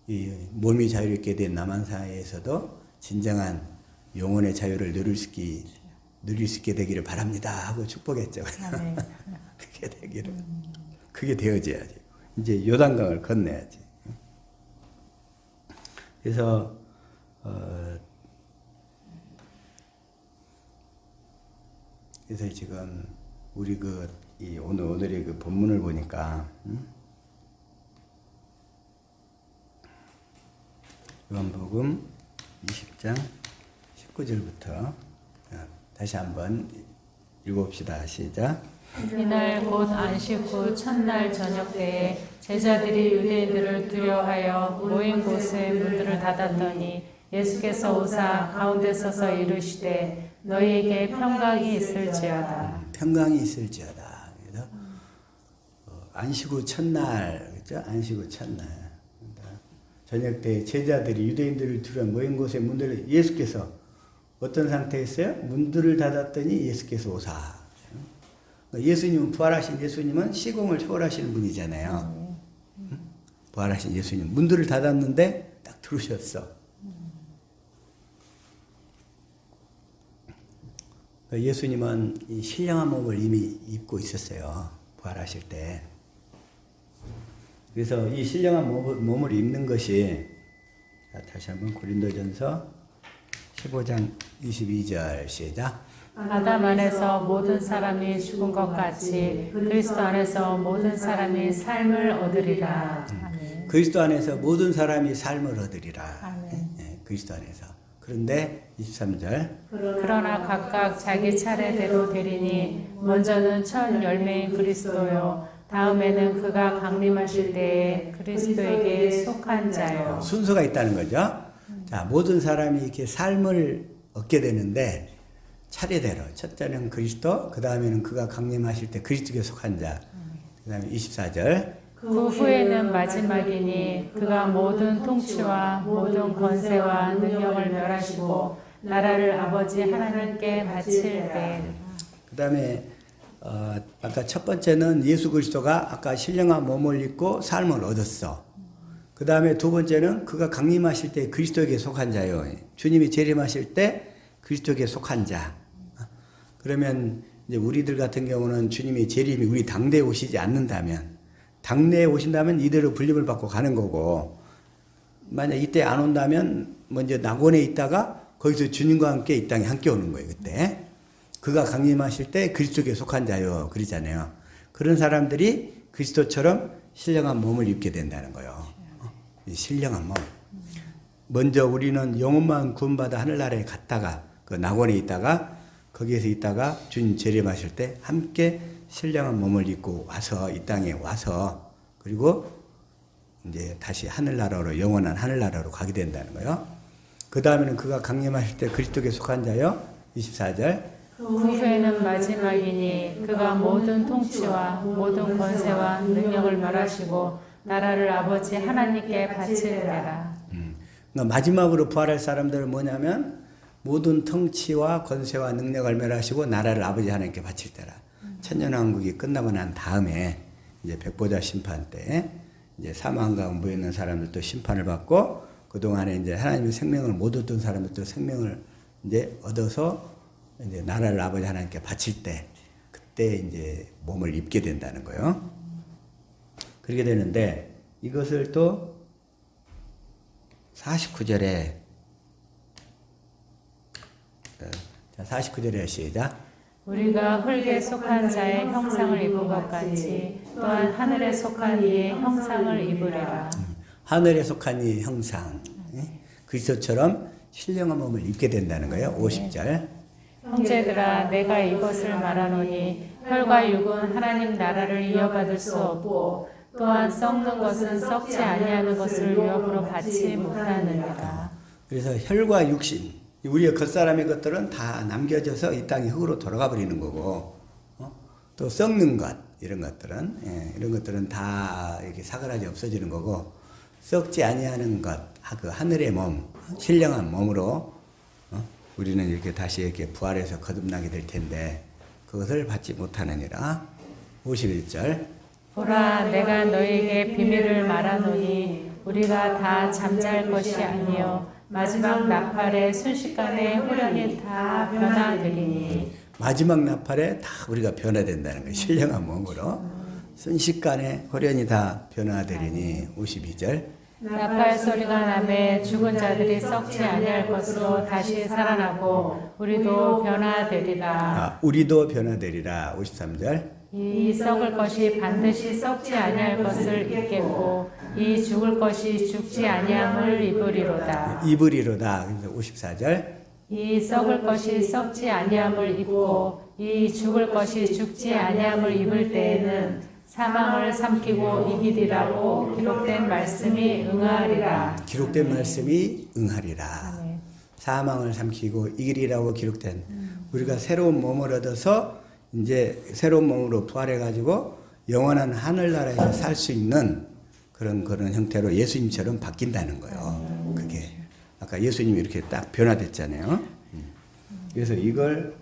이 몸이 자유롭게 된 남한사회에서도 진정한 영혼의 자유를 누릴 수 있게 되기를 바랍니다 하고 축복했죠. 네. 그게 되기를. 그게 되어져야지. 이제 요단강을 건너야지. 그래서 그래서 지금 우리 오늘의 그 본문을 보니까, 요한복음 20장 19절부터 다시 한번 읽어봅시다. 시작. 이날 곧 안식 후 첫날 저녁 때에 제자들이 유대인들을 두려워하여 모인 곳의 문들을 닫았더니 예수께서 오사 가운데 서서 이르시되 너희에게 평강이 있을지어다. 평강이 있을지어다. 그래서 안식 후 첫날, 그렇죠? 안식 후 첫날. 저녁 때 제자들이 유대인들을 두려워 모인 곳의 문들을, 예수께서 어떤 상태였어요? 문들을 닫았더니 예수께서 오사. 예수님은, 부활하신 예수님은 시공을 초월하시는 분이잖아요. 부활하신 예수님. 문들을 닫았는데 딱 들어오셨어. 예수님은 이 신령한 몸을 이미 입고 있었어요. 부활하실 때. 그래서 이 신령한 몸을 입는 것이, 다시 한번 고린도전서 15장 22절 시작. 아담 안에서 모든 사람이 죽은 것 같이 그리스도 안에서 모든 사람이 삶을 얻으리라. 아멘. 그리스도 안에서 모든 사람이 삶을 얻으리라. 아멘. 그리스도 안에서. 그런데 23절. 그러나 각각 자기 차례대로 되리니 먼저는 첫 열매인 그리스도요 다음에는 그가 강림하실 때에 그리스도에게 속한 자요. 순서가 있다는 거죠. 자, 모든 사람이 이렇게 삶을 얻게 되는데 차례대로. 첫째는 그리스도, 그 다음에는 그가 강림하실 때 그리스도에게 속한 자. 그 다음에 24절. 그 후에는 마지막이니 그가 모든 통치와 모든 권세와 능력을 멸하시고 나라를 아버지 하나님께 바칠 때. 그 다음에 아까 첫 번째는 예수 그리스도가 아까 신령한 몸을 입고 삶을 얻었어. 그 다음에 두 번째는 그가 강림하실 때 그리스도에게 속한 자요. 주님이 재림하실 때 그리스도에게 속한 자. 그러면 이제 우리들 같은 경우는 주님이 재림이 우리 당대에 오시지 않는다면, 당내에 오신다면 이대로 불림을 받고 가는 거고, 만약 이때 안 온다면 먼저 낙원에 있다가 거기서 주님과 함께 이 땅에 함께 오는 거예요. 그때 그가 강림하실 때 그리스도에게 속한 자요 그러잖아요. 그런 사람들이 그리스도처럼 신령한 몸을 입게 된다는 거예요. 이 신령한 몸. 먼저 우리는 영혼만 구원받아 하늘나라에 갔다가 그 낙원에 있다가 거기에서 있다가 주님 재림하실 때 함께 신령한 몸을 입고 와서 이 땅에 와서 그리고 이제 다시 하늘나라로 영원한 하늘나라로 가게 된다는 거예요. 그 다음에는 그가 강림하실 때 그리스도께 속한 자요. 24절. 그 후에는 마지막이니 그가 모든 통치와 모든 권세와 능력을 멸하시고 나라를 아버지 하나님께 바치리라. 그러니까 마지막으로 부활할 사람들은 뭐냐면 모든 통치와 권세와 능력을 멸하시고 나라를 아버지 하나님께 바칠 때라. 천년왕국이 끝나고 난 다음에 이제 백보자 심판 때 이제 사망 가운데 있는 사람들도 심판을 받고 그 동안에 이제 하나님의 생명을 못 얻던 사람들도 생명을 이제 얻어서 이제 나라를 아버지 하나님께 바칠 때 그때 이제 몸을 입게 된다는 거예요. 그렇게 되는데 이것을 또 49절에 자 49절에 시작. 우리가 흙에 속한 자의 형상을 입은 것 같이 또한 하늘에 속한 이의 형상을 입으리라. 하늘에 속한 이 형상 그리스도처럼 신령한 몸을 입게 된다는 거예요. 50절. 형제들아 내가 이것을 말하노니 혈과 육은 하나님 나라를 이어받을 수 없고 또한 썩는 것은 썩지 아니하는 것을 유업으로 받지 못하느니라. 그래서 혈과 육신, 우리의 겉사람의 것들은 다 남겨져서 이 땅의 흙으로 돌아가 버리는 거고, 또 썩는 것 이런 것들은 이런 것들은 다 이렇게 사그라져 없어지는 거고, 썩지 아니하는 것, 그 하늘의 몸, 신령한 몸으로 우리는 이렇게 다시 이렇게 부활해서 거듭나게 될 텐데 그것을 받지 못하느니라. 51절. 보라 내가 너에게 비밀을 말하노니 우리가 다 잠잘 것이 아니요 마지막 나팔에 순식간에 호련히 다 변화되리니. 마지막 나팔에 다 우리가 변화된다는 거예요. 신령한 몸으로 순식간에 호련히 다 변화되리니. 52절. 나팔 소리가 나매 죽은 자들이 썩지 아니할 것으로 다시 살아나고 우리도 변화되리라. 우리도 변화되리라. 53절. 이 썩을 것이 반드시 썩지 아니할 것을 입겠고 이 죽을 것이 죽지 아니함을 입으리로다. 입으리로다. 그래서 54절. 이 썩을 것이 썩지 아니함을 입고 이 죽을 것이 죽지 아니함을 입을 때에는 사망을 삼키고 이기리라고 기록된 말씀이 응하리라. 기록된 말씀이 응하리라. 네. 사망을 삼키고 이기리라고 기록된 우리가 새로운 몸을 얻어서 이제 새로운 몸으로 부활해가지고 영원한 하늘나라에서 살 수 있는 그런 형태로 예수님처럼 바뀐다는 거예요. 그게 아까 예수님이 이렇게 딱 변화됐잖아요. 그래서 이걸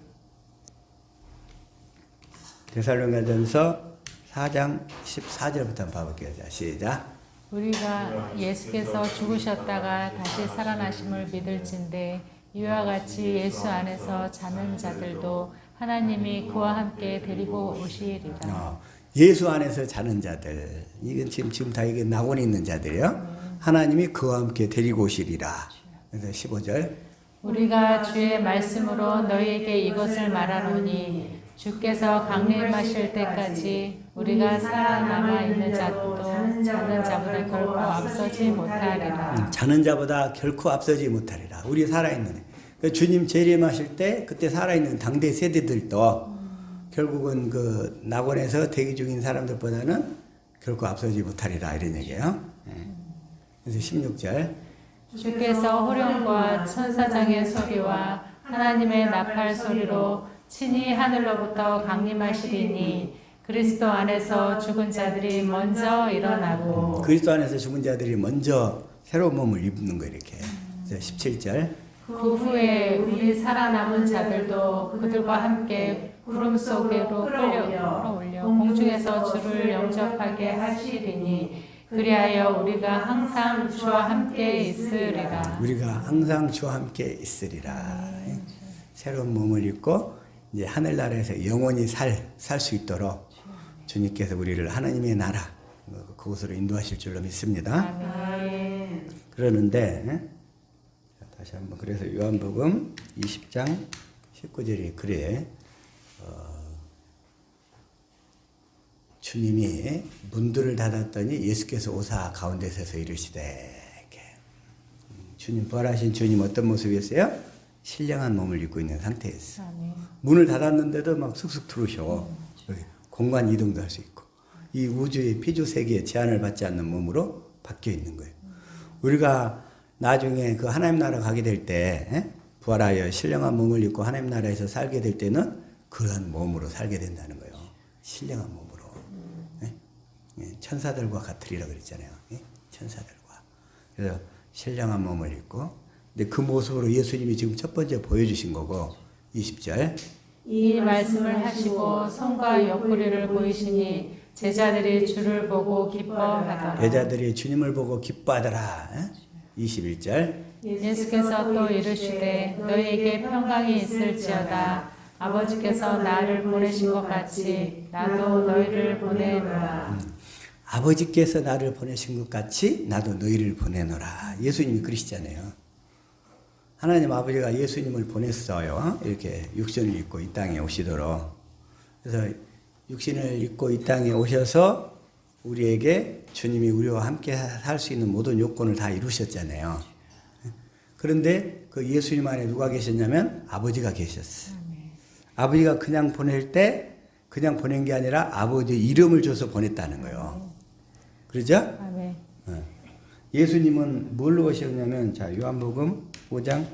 데살로니가전서 4장 14절부터 한번 봐볼게요. 자, 시작. 우리가 예수께서 죽으셨다가 다시 살아나심을 믿을진데 이와 같이 예수 안에서 자는 자들도 하나님이 그와 함께 데리고 오시리라. 예수 안에서 자는 자들, 이건 지금 다 이게 낙원에 있는 자들이요. 하나님이 그와 함께 데리고 오시리라. 그래서 15절. 우리가 주의 말씀으로 너희에게 이것을 말하노니 주께서 강림하실 때까지 우리가 살아남아 있는 자도 자는 자보다 결코 앞서지 못하리라. 자는 자보다 결코 앞서지 못하리라. 우리 살아있는 주님 재림하실 때 그때 살아있는 당대 세대들도 결국은 그 낙원에서 대기 중인 사람들보다는 결코 앞서지 못하리라 이런 얘기예요. 그래서 16절. 주께서 호령과 천사장의 소리와 하나님의 나팔 소리로 친히 하늘로부터 강림하시리니 그리스도 안에서 죽은 자들이 먼저 일어나고. 그리스도 안에서 죽은 자들이 먼저 새로운 몸을 입는 거 이렇게. 17절. 그 후에 우리 살아남은 자들도 그들과 함께 구름 속으로 끌어올려 공중에서 주를 영접하게 하시리니 그리하여 우리가 항상 주와 함께 있으리라. 우리가 항상 주와 함께 있으리라. 새로운 몸을 입고 이제 하늘나라에서 영원히 살 수 있도록 주님께서 우리를 하나님의 나라 그곳으로 인도하실 줄로 믿습니다. 아멘. 그러는데 다시 한번 그래서 요한복음 20장 19절이 그래 주님이 문들을 닫았더니 예수께서 오사 가운데 서서 이르시되 이렇게. 주님 부활하신 주님 어떤 모습이었어요? 신령한 몸을 입고 있는 상태였어. 아멘. 문을 닫았는데도 막 쑥쑥 들어오셔. 공간 이동도 할 수 있고 이 우주의 피조 세계에 제한을 받지 않는 몸으로 바뀌어 있는 거예요. 우리가 나중에 그 하나님 나라 가게 될 때 부활하여 신령한 몸을 입고 하나님 나라에서 살게 될 때는 그러한 몸으로 살게 된다는 거예요. 신령한 몸으로. 천사들과 같으리라 그랬잖아요. 천사들과. 그래서 신령한 몸을 입고 근데 그 모습으로 예수님이 지금 첫 번째 보여주신 거고 20절 이 말씀을 하시고 손과 옆구리를 보이시니 제자들이 주를 보고 기뻐하더라. 제자들이 주님을 보고 기뻐하더라. 21절 예수께서 또 이르시되 너희에게 평강이 있을지어다. 아버지께서 나를 보내신 것 같이 나도 너희를 보내노라. 아버지께서 나를 보내신 것 같이 나도 너희를 보내노라. 예수님이 그러시잖아요. 하나님 아버지가 예수님을 보냈어요. 이렇게 육신을 입고 이 땅에 오시도록. 그래서 육신을 입고 이 땅에 오셔서 우리에게 주님이 우리와 함께 살 수 있는 모든 요건을 다 이루셨잖아요. 그런데 그 예수님 안에 누가 계셨냐면 아버지가 계셨어요. 아버지가 그냥 보낼 때 그냥 보낸 게 아니라 아버지의 이름을 줘서 보냈다는 거예요. 그러죠? 아멘. 예수님은 뭘로 오셨냐면 자 요한복음 5장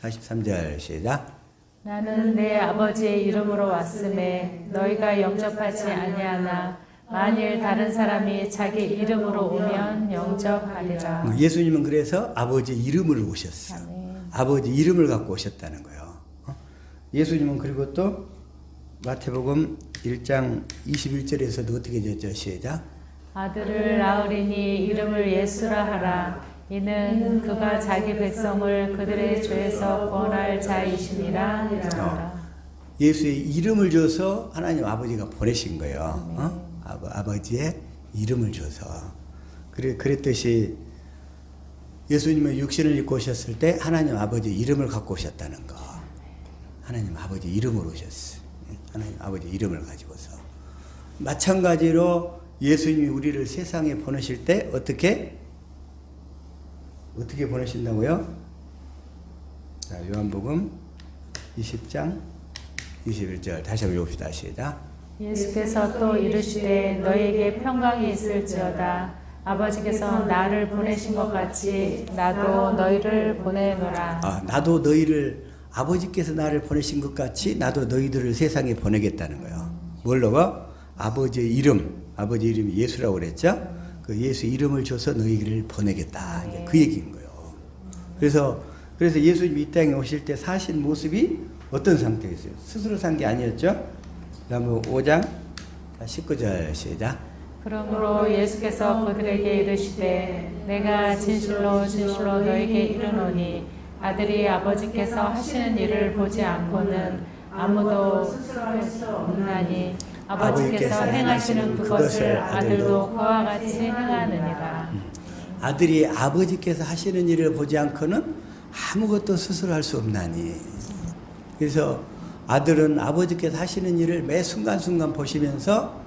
43절 시작. 나는 내 아버지의 이름으로 왔음에 너희가 영접하지 아니하나 만일 다른 사람이 자기 이름으로 오면 영접하리라. 예수님은 그래서 아버지의 이름으로 오셨어요. 아멘. 아버지 이름을 갖고 오셨다는 거예요. 예수님은 그리고 또 마태복음 1장 21절에서도 어떻게 되었죠? 시작. 아들을 낳으리니 이름을 예수라 하라. 이는 그가 자기 백성을 그들의 죄에서 구원할 자이시니라 하라. 예수의 이름을 줘서 하나님 아버지가 보내신 거예요. 아버지의 이름을 줘서. 그랬듯이 예수님은 육신을 입고 오셨을 때 하나님 아버지 이름을 갖고 오셨다는 거. 하나님 아버지 이름으로 오셨어요. 하나님 아버지 이름을 가지고서. 마찬가지로 예수님이 우리를 세상에 보내실 때 어떻게 보내신다고요? 자, 요한복음 20장 21절 다시 한번 읽읍시다. 시작. 예수께서 또 이르시되 너희에게 평강이 있을지어다. 아버지께서 나를 보내신 것 같이 나도 너희를 보내노라. 나도 너희를 아버지께서 나를 보내신 것 같이 나도 너희들을 세상에 보내겠다는 거예요. 뭘로가? 아버지의 이름, 아버지 이름이 예수라고 그랬죠? 그 예수 이름을 줘서 너희를 보내겠다. 이제 그 얘기인 거예요. 그래서 예수님이 이 땅에 오실 때 사신 모습이 어떤 상태였어요? 스스로 산 게 아니었죠? 그다음 5장 19절 시작. 그러므로 예수께서 그들에게 이르시되 내가 진실로 진실로 너에게 이르노니 아들이 아버지께서 하시는 일을 보지 않고는 아무도 스스로 할 수 없나니 아버지께서 행하시는 그것을 아들도 그와 같이 행하느니라. 아들이 아버지께서 하시는 일을 보지 않고는 아무것도 스스로 할 수 없나니. 그래서 아들은 아버지께서 하시는 일을 매 순간순간 보시면서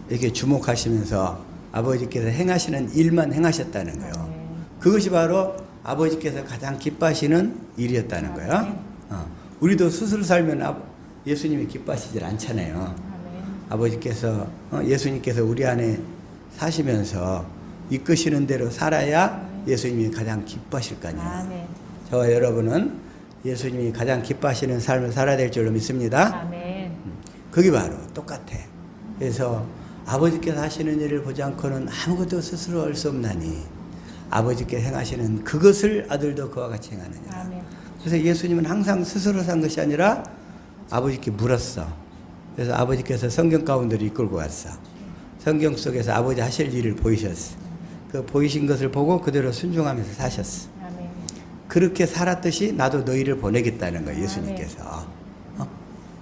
이렇게 주목하시면서 아버지께서 행하시는 일만 행하셨다는 거예요. 그것이 바로 아버지께서 가장 기뻐하시는 일이었다는 거예요. 우리도 스스로 살면 예수님이 기뻐하시질 않잖아요. 아버지께서 예수님께서 우리 안에 사시면서 이끄시는 대로 살아야 예수님이 가장 기뻐하실 거 아니에요. 저와 여러분은 예수님이 가장 기뻐하시는 삶을 살아야 될 줄로 믿습니다. 아멘. 그게 바로 똑같아. 그래서 아버지께서 하시는 일을 보지 않고는 아무것도 스스로 할 수 없나니 아버지께서 행하시는 그것을 아들도 그와 같이 행하느니라. 아멘. 그래서 예수님은 항상 스스로 산 것이 아니라 아버지께 물었어. 그래서 아버지께서 성경 가운데로 이끌고 왔어. 성경 속에서 아버지 하실 일을 보이셨어. 그 보이신 것을 보고 그대로 순종하면서 사셨어. 아멘. 그렇게 살았듯이 나도 너희를 보내겠다는 거예요. 예수님께서.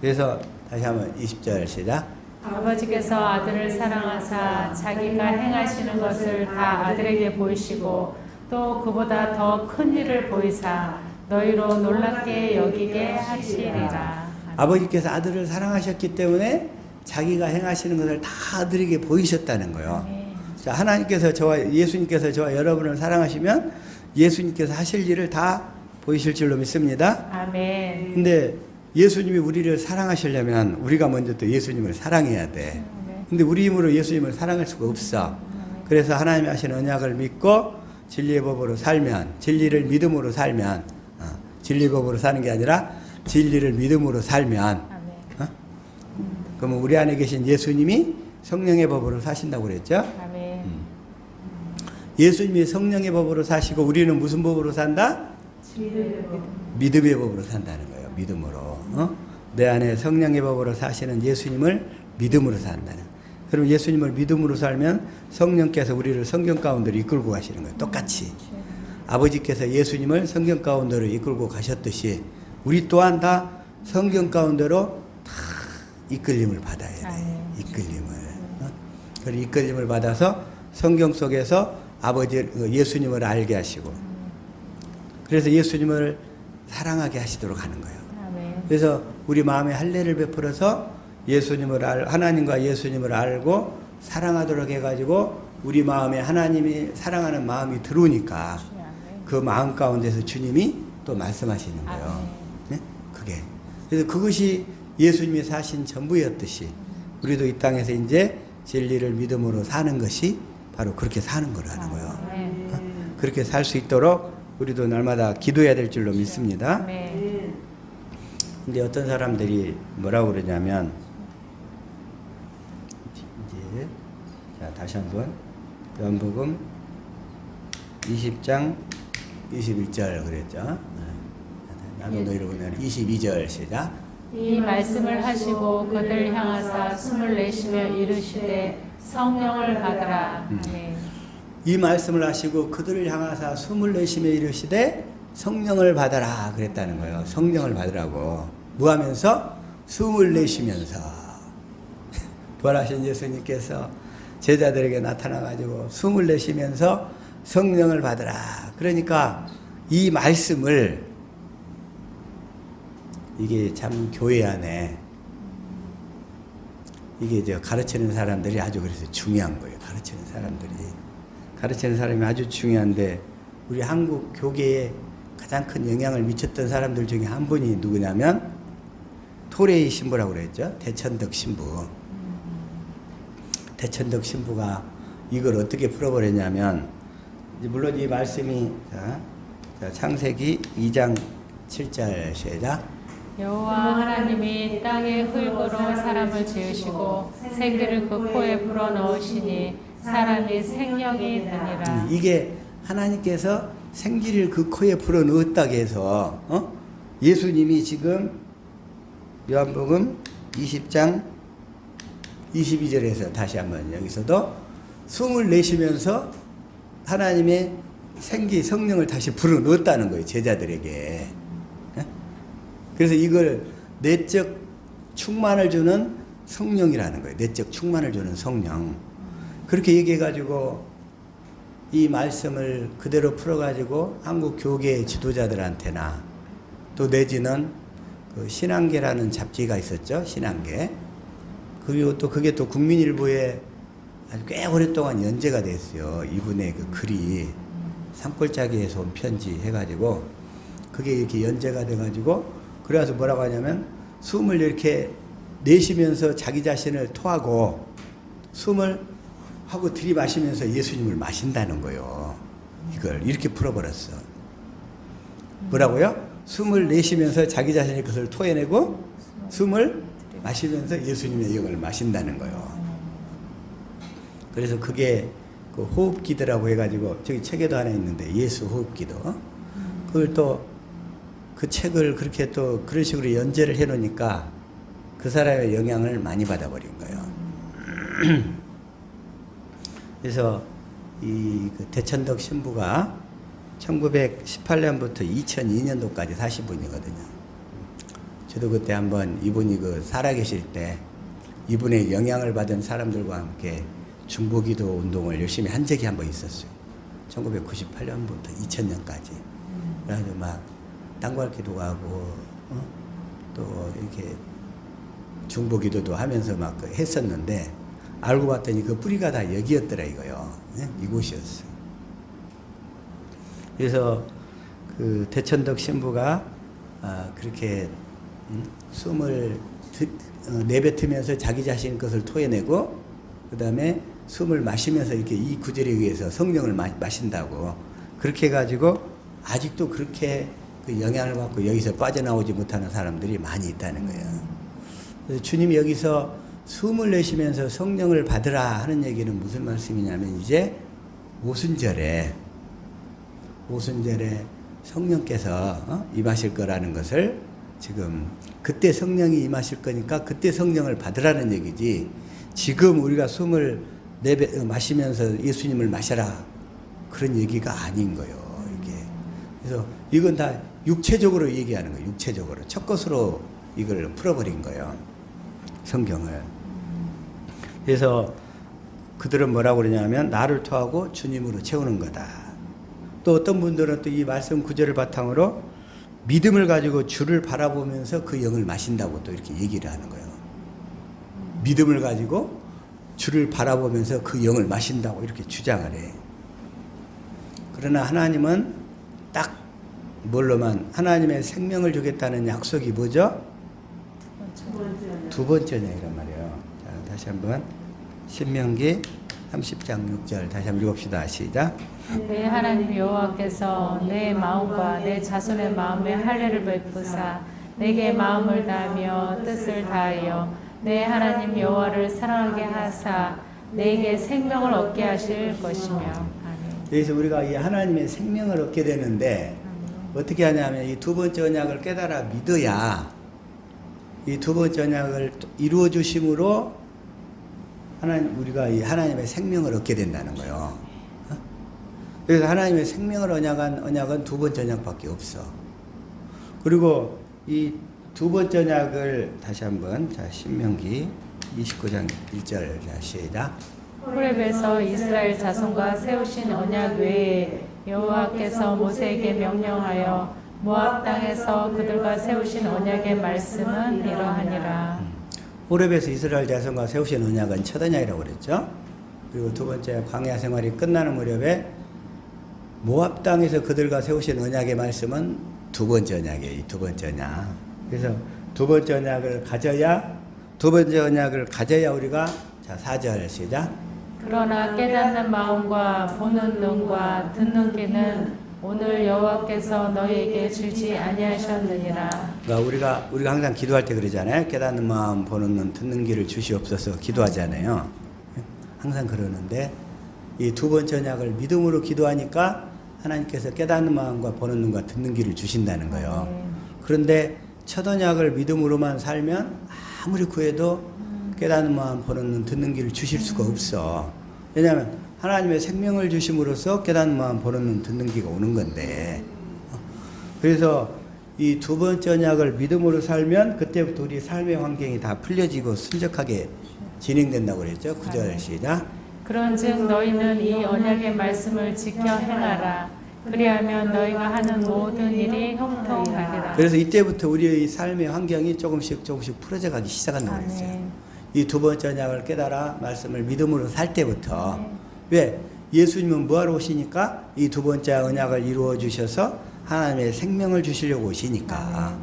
그래서 다시 한번 20절 시작. 아버지께서 아들을 사랑하사 자기가 행하시는 것을 다 아들에게 보이시고 또 그보다 더 큰 일을 보이사 너희로 놀랍게 여기게 하시리라. 아버지께서 아들을 사랑하셨기 때문에 자기가 행하시는 것을 다 아들에게 보이셨다는 거예요. 아멘. 자, 하나님께서 예수님께서 저와 여러분을 사랑하시면 예수님께서 하실 일을 다 보이실 줄로 믿습니다. 아멘. 근데 예수님이 우리를 사랑하시려면 우리가 먼저 또 예수님을 사랑해야 돼. 근데 우리 힘으로 예수님을 사랑할 수가 없어. 그래서 하나님이 하신 언약을 믿고 진리의 법으로 살면, 진리를 믿음으로 살면, 진리의 법으로 사는 게 아니라 진리를 믿음으로 살면, 아멘. 그러면 우리 안에 계신 예수님이 성령의 법으로 사신다고 그랬죠? 아멘. 예수님이 성령의 법으로 사시고 우리는 무슨 법으로 산다? 믿음의 법으로 산다는 거예요. 믿음으로. 내 안에 성령의 법으로 사시는 예수님을 믿음으로 산다는. 그럼 예수님을 믿음으로 살면 성령께서 우리를 성경 가운데로 이끌고 가시는 거예요. 똑같이. 아버지께서 예수님을 성경 가운데로 이끌고 가셨듯이 우리 또한 다 성경 가운데로 다 이끌림을 받아야 돼. 이끌림을. 그 이끌림을 받아서 성경 속에서 예수님을 알게 하시고 그래서 예수님을 사랑하게 하시도록 하는 거예요. 아멘. 그래서 우리 마음에 할례를 베풀어서 하나님과 예수님을 알고 사랑하도록 해가지고 우리 마음에 하나님이 사랑하는 마음이 들어오니까 그 마음 가운데서 주님이 또 말씀하시는 거예요. 네? 그게. 그래서 그것이 예수님이 사신 전부였듯이 우리도 이 땅에서 이제 진리를 믿음으로 사는 것이 바로 그렇게 사는 거라는 거예요. 그렇게 살 수 있도록 우리도 날마다 기도해야 될 줄로 믿습니다. 아멘. 근데 어떤 사람들이 뭐라고 그러냐면 이제 자 다시 한번 요한복음 20장 21절 그랬죠. 나도 너희를 보내는 22절 시작. 이 말씀을 하시고 그들 향하사 숨을 내쉬며 이르시되 성령을 받으라. 아멘. 이 말씀을 하시고 그들을 향하사 숨을 내쉬며 이르시되 성령을 받아라 그랬다는 거예요. 성령을 받으라고. 뭐 하면서? 숨을 내쉬면서. 부활하신 예수님께서 제자들에게 나타나가지고 숨을 내쉬면서 성령을 받으라. 그러니까 이 말씀을 이게 참 교회 안에 이게 가르치는 사람들이 아주 그래서 중요한 거예요. 가르치는 사람이 아주 중요한데 우리 한국 교계에 가장 큰 영향을 미쳤던 사람들 중에 한 분이 누구냐면 토레이 신부라고 그랬죠. 대천덕 신부. 대천덕 신부가 이걸 어떻게 풀어버렸냐면 물론 이 말씀이 자, 창세기 2장 7절 시작. 여호와 하나님이 땅의 흙으로 사람을 지으시고 생기를 그 코에 불어넣으시니 사람이 생명이 되니라. 이게 하나님께서 생기를 그 코에 불어넣었다고 해서 예수님이 지금 요한복음 20장 22절에서 다시 한번 여기서도 숨을 내쉬면서 하나님의 성령을 다시 불어넣었다는 거예요. 제자들에게. 그래서 이걸 내적 충만을 주는 성령이라는 거예요. 내적 충만을 주는 성령. 그렇게 얘기해가지고 이 말씀을 그대로 풀어가지고 한국 교계의 지도자들한테나 또 내지는 그 신앙계라는 잡지가 있었죠. 신앙계. 그리고 또 그게 또 국민일보에 아주 꽤 오랫동안 연재가 됐어요. 이분의 그 글이 산골짜기에서 온 편지 해가지고 그게 이렇게 연재가 돼가지고 그래서 뭐라고 하냐면 숨을 이렇게 내쉬면서 자기 자신을 토하고 숨을 하고 들이마시면서 예수님을 마신다는 거예요. 이걸 이렇게 풀어버렸어. 뭐라고요? 숨을 내쉬면서 자기 자신의 것을 토해내고 숨을 마시면서 예수님의 영을 마신다는 거예요. 그래서 그게 그 호흡기도라고 해가지고 저기 책에도 하나 있는데 예수 호흡기도. 그걸 또 그 책을 그렇게 또 그런 식으로 연재를 해놓으니까 그 사람의 영향을 많이 받아버린 거예요. 그래서 그 대천덕 신부가 1918년부터 2002년도까지 사신 분이거든요. 저도 그때 한번 이분이 살아계실 때 이분의 영향을 받은 사람들과 함께 중보기도 운동을 열심히 한 적이 한 번 있었어요. 1998년부터 2000년까지. 그래가지고 막 땅괄 기도하고 또 이렇게 중보기도도 하면서 막 했었는데 알고 봤더니 그 뿌리가 다 여기였더라 이거요. 예? 이곳이었어요. 그래서 그 대천덕 신부가 그렇게 숨을 내뱉으면서 자기 자신 것을 토해내고 그 다음에 숨을 마시면서 이렇게 이 구절에 의해서 성령을 마신다고 그렇게 해가지고 아직도 그렇게 그 영향을 받고 여기서 빠져나오지 못하는 사람들이 많이 있다는 거예요. 그래서 주님이 여기서 숨을 내쉬면서 성령을 받으라 하는 얘기는 무슨 말씀이냐면 이제 오순절에 성령께서 임하실 거라는 것을 지금 그때 성령이 임하실 거니까 그때 성령을 받으라는 얘기지 지금 우리가 숨을 마시면서 예수님을 마셔라 그런 얘기가 아닌 거예요. 이게 그래서 이건 다 육체적으로 얘기하는 거예요. 육체적으로 첫 것으로 이걸 풀어버린 거예요. 성경을. 그래서 그들은 뭐라고 그러냐면 나를 토하고 주님으로 채우는 거다. 또 어떤 분들은 또 이 말씀 구절을 바탕으로 믿음을 가지고 주를 바라보면서 그 영을 마신다고 또 이렇게 얘기를 하는 거예요. 믿음을 가지고 주를 바라보면서 그 영을 마신다고 이렇게 주장을 해. 그러나 하나님은 딱 뭘로만 하나님의 생명을 주겠다는 약속이 뭐죠? 두 번째냐 이란 말이에요. 자, 다시 한번 신명기 30장 6절 다시 한번 읽읍시다. 시작. 내 하나님 여호와께서 내 마음과 내 자손의 마음에 할례를 베푸사 내게 마음을 다하며 뜻을 다하여 내 하나님 여호와를 사랑하게 하사 내게 생명을 얻게 하실 것이며. 아멘. 여기서 우리가 이 하나님의 생명을 얻게 되는데 어떻게 하냐면 이 두 번째 언약을 깨달아 믿어야 이 두 번째 언약을 이루어 주심으로 우리가 이 하나님의 생명을 얻게 된다는 거예요. 그래서 하나님의 생명을 언약은 두 번째 언약밖에 없어. 그리고 이 두 번째 언약을 다시 한번 자 신명기 29장 1절 자 시작. 호렙에서 이스라엘 자손과 세우신 언약 외에 여호와께서 모세에게 명령하여 모압 땅에서 그들과 세우신 언약의 말씀은 이러하니라. 호렙에서 이스라엘 자손과 세우신 언약은 첫 언약이라고 그랬죠. 그리고 두 번째 광야 생활이 끝나는 무렵에 모압 땅에서 그들과 세우신 언약의 말씀은 두 번째 언약이에요. 이 두 번째 언약. 그래서 두 번째 언약을 가져야 우리가 자 4절 시작. 그러나 깨닫는 마음과 보는 눈과 듣는 귀는 오늘 여호와께서 너희에게 주지 아니하셨느니라. 그러니까 우리가 항상 기도할 때 그러잖아요. 깨닫는 마음, 보는 눈, 듣는 귀를 주시옵소서 기도하잖아요. 항상 그러는데 이 두 번째 언약을 믿음으로 기도하니까 하나님께서 깨닫는 마음과 보는 눈과 듣는 귀를 주신다는 거예요. 그런데 첫 언약을 믿음으로만 살면 아무리 구해도 깨닫는 마음, 보는 눈, 듣는 귀를 주실 수가 없어. 왜냐하면 하나님의 생명을 주심으로써 깨닫는 마음, 보는 눈, 듣는 귀가 오는 건데. 그래서 이 두 번째 언약을 믿음으로 살면 그때부터 우리 삶의 환경이 다 풀려지고 순적하게 진행된다고 그랬죠. 9절 시작. 그런즉 너희는 이 언약의 말씀을 지켜 행하라. 그리하면 너희가 하는 모든 일이 형통하리라. 그래서 이때부터 우리의 삶의 환경이 조금씩 풀어져 가기 시작한다고 그랬어요. 이 두 번째 언약을 깨달아 말씀을 믿음으로 살 때부터. 왜? 예수님은 뭐하러 오시니까? 이 두 번째 언약을 이루어 주셔서 하나님의 생명을 주시려고 오시니까.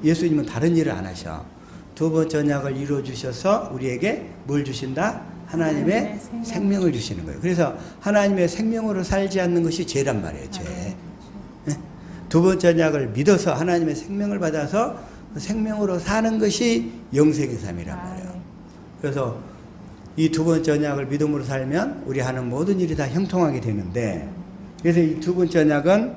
예수님은 다른 일을 안 하셔. 두 번째 언약을 이루어 주셔서 우리에게 뭘 주신다? 하나님의 생명을 주시는 거예요. 그래서 하나님의 생명으로 살지 않는 것이 죄란 말이에요. 죄. 네? 두 번째 언약을 믿어서 하나님의 생명을 받아서 생명으로 사는 것이 영생의 삶이란 말이에요. 그래서 이 두 번째 언약을 믿음으로 살면 우리 하는 모든 일이 다 형통하게 되는데 그래서 이 두 번째 언약은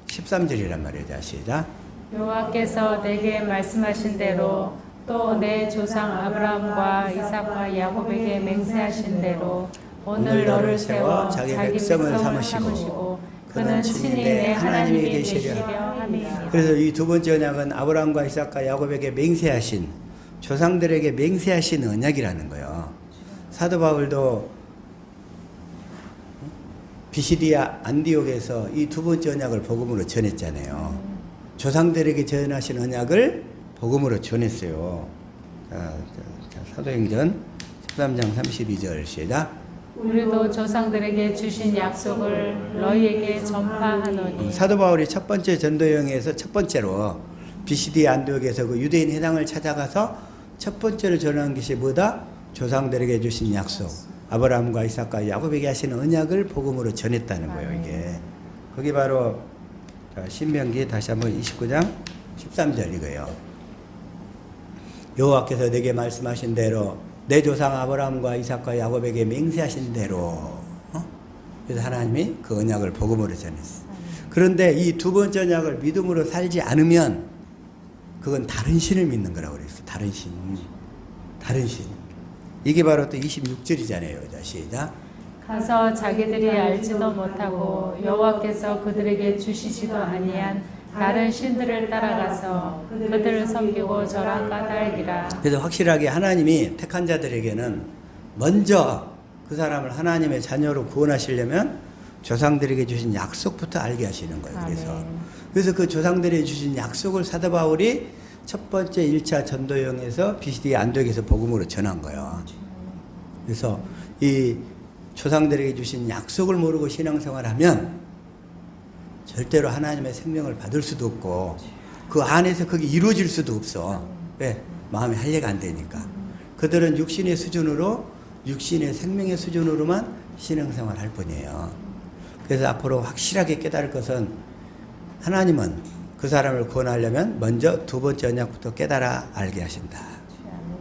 13절이란 말이에요. 자, 시작. 여호와께서 내게 말씀하신 대로 또 내 조상 아브라함과 이삭과 야곱에게 맹세하신 대로 오늘 너를 세워 자기 백성을 삼으시고 그는 친히 내 하나님이 되시려 함이니라. 그래서 이 두 번째 언약은 아브라함과 이삭과 야곱에게 맹세하신 조상들에게 맹세하신 언약이라는 거예요. 사도 바울도 비시디아 안디옥에서 이 두 번째 언약을 복음으로 전했잖아요. 조상들에게 전하신 언약을 복음으로 전했어요. 사도행전 13장 32절 시작. 우리도 조상들에게 주신 약속을 너희에게 전파하노니. 사도 바울이 첫 번째 전도 여행에서 첫 번째로 BCD 안디옥에서 그 유대인 회당을 찾아가서 첫 번째로 전한 것이 뭐다? 조상들에게 주신 약속. 아브라함과 이삭과 야곱에게 하시는 언약을 복음으로 전했다는 거예요. 이게 거기 바로 신명기 다시 한번 29장 13절 이거예요. 여호와께서 내게 말씀하신 대로 내 조상 아브라함과 이삭과 야곱에게 맹세하신 대로 그래서 하나님이 그 언약을 복음으로 전했어요. 그런데 이 두 번째 언약을 믿음으로 살지 않으면 그건 다른 신을 믿는 거라고 그랬어요. 다른 신. 이게 바로 또 26절이잖아요. 시작. 가서 자기들이 알지도 못하고 여호와께서 그들에게 주시지도 아니한 다른 신들을 따라가서 그들을 섬기고 절한 까닭이라. 그래서 확실하게 하나님이 택한 자들에게는 먼저 그 사람을 하나님의 자녀로 구원하시려면 조상들에게 주신 약속부터 알게 하시는 거예요. 그래서 그 조상들에게 주신 약속을 사도 바울이 첫 번째 1차 전도여행에서 BCD 안디옥에서 복음으로 전한 거예요. 그래서 이 조상들에게 주신 약속을 모르고 신앙생활하면 절대로 하나님의 생명을 받을 수도 없고 그 안에서 그게 이루어질 수도 없어. 왜? 마음이 할례가 안 되니까. 그들은 육신의 수준으로 육신의 생명의 수준으로만 신앙생활 할 뿐이에요. 그래서 앞으로 확실하게 깨달을 것은 하나님은 그 사람을 구원하려면 먼저 두 번째 언약부터 깨달아 알게 하신다.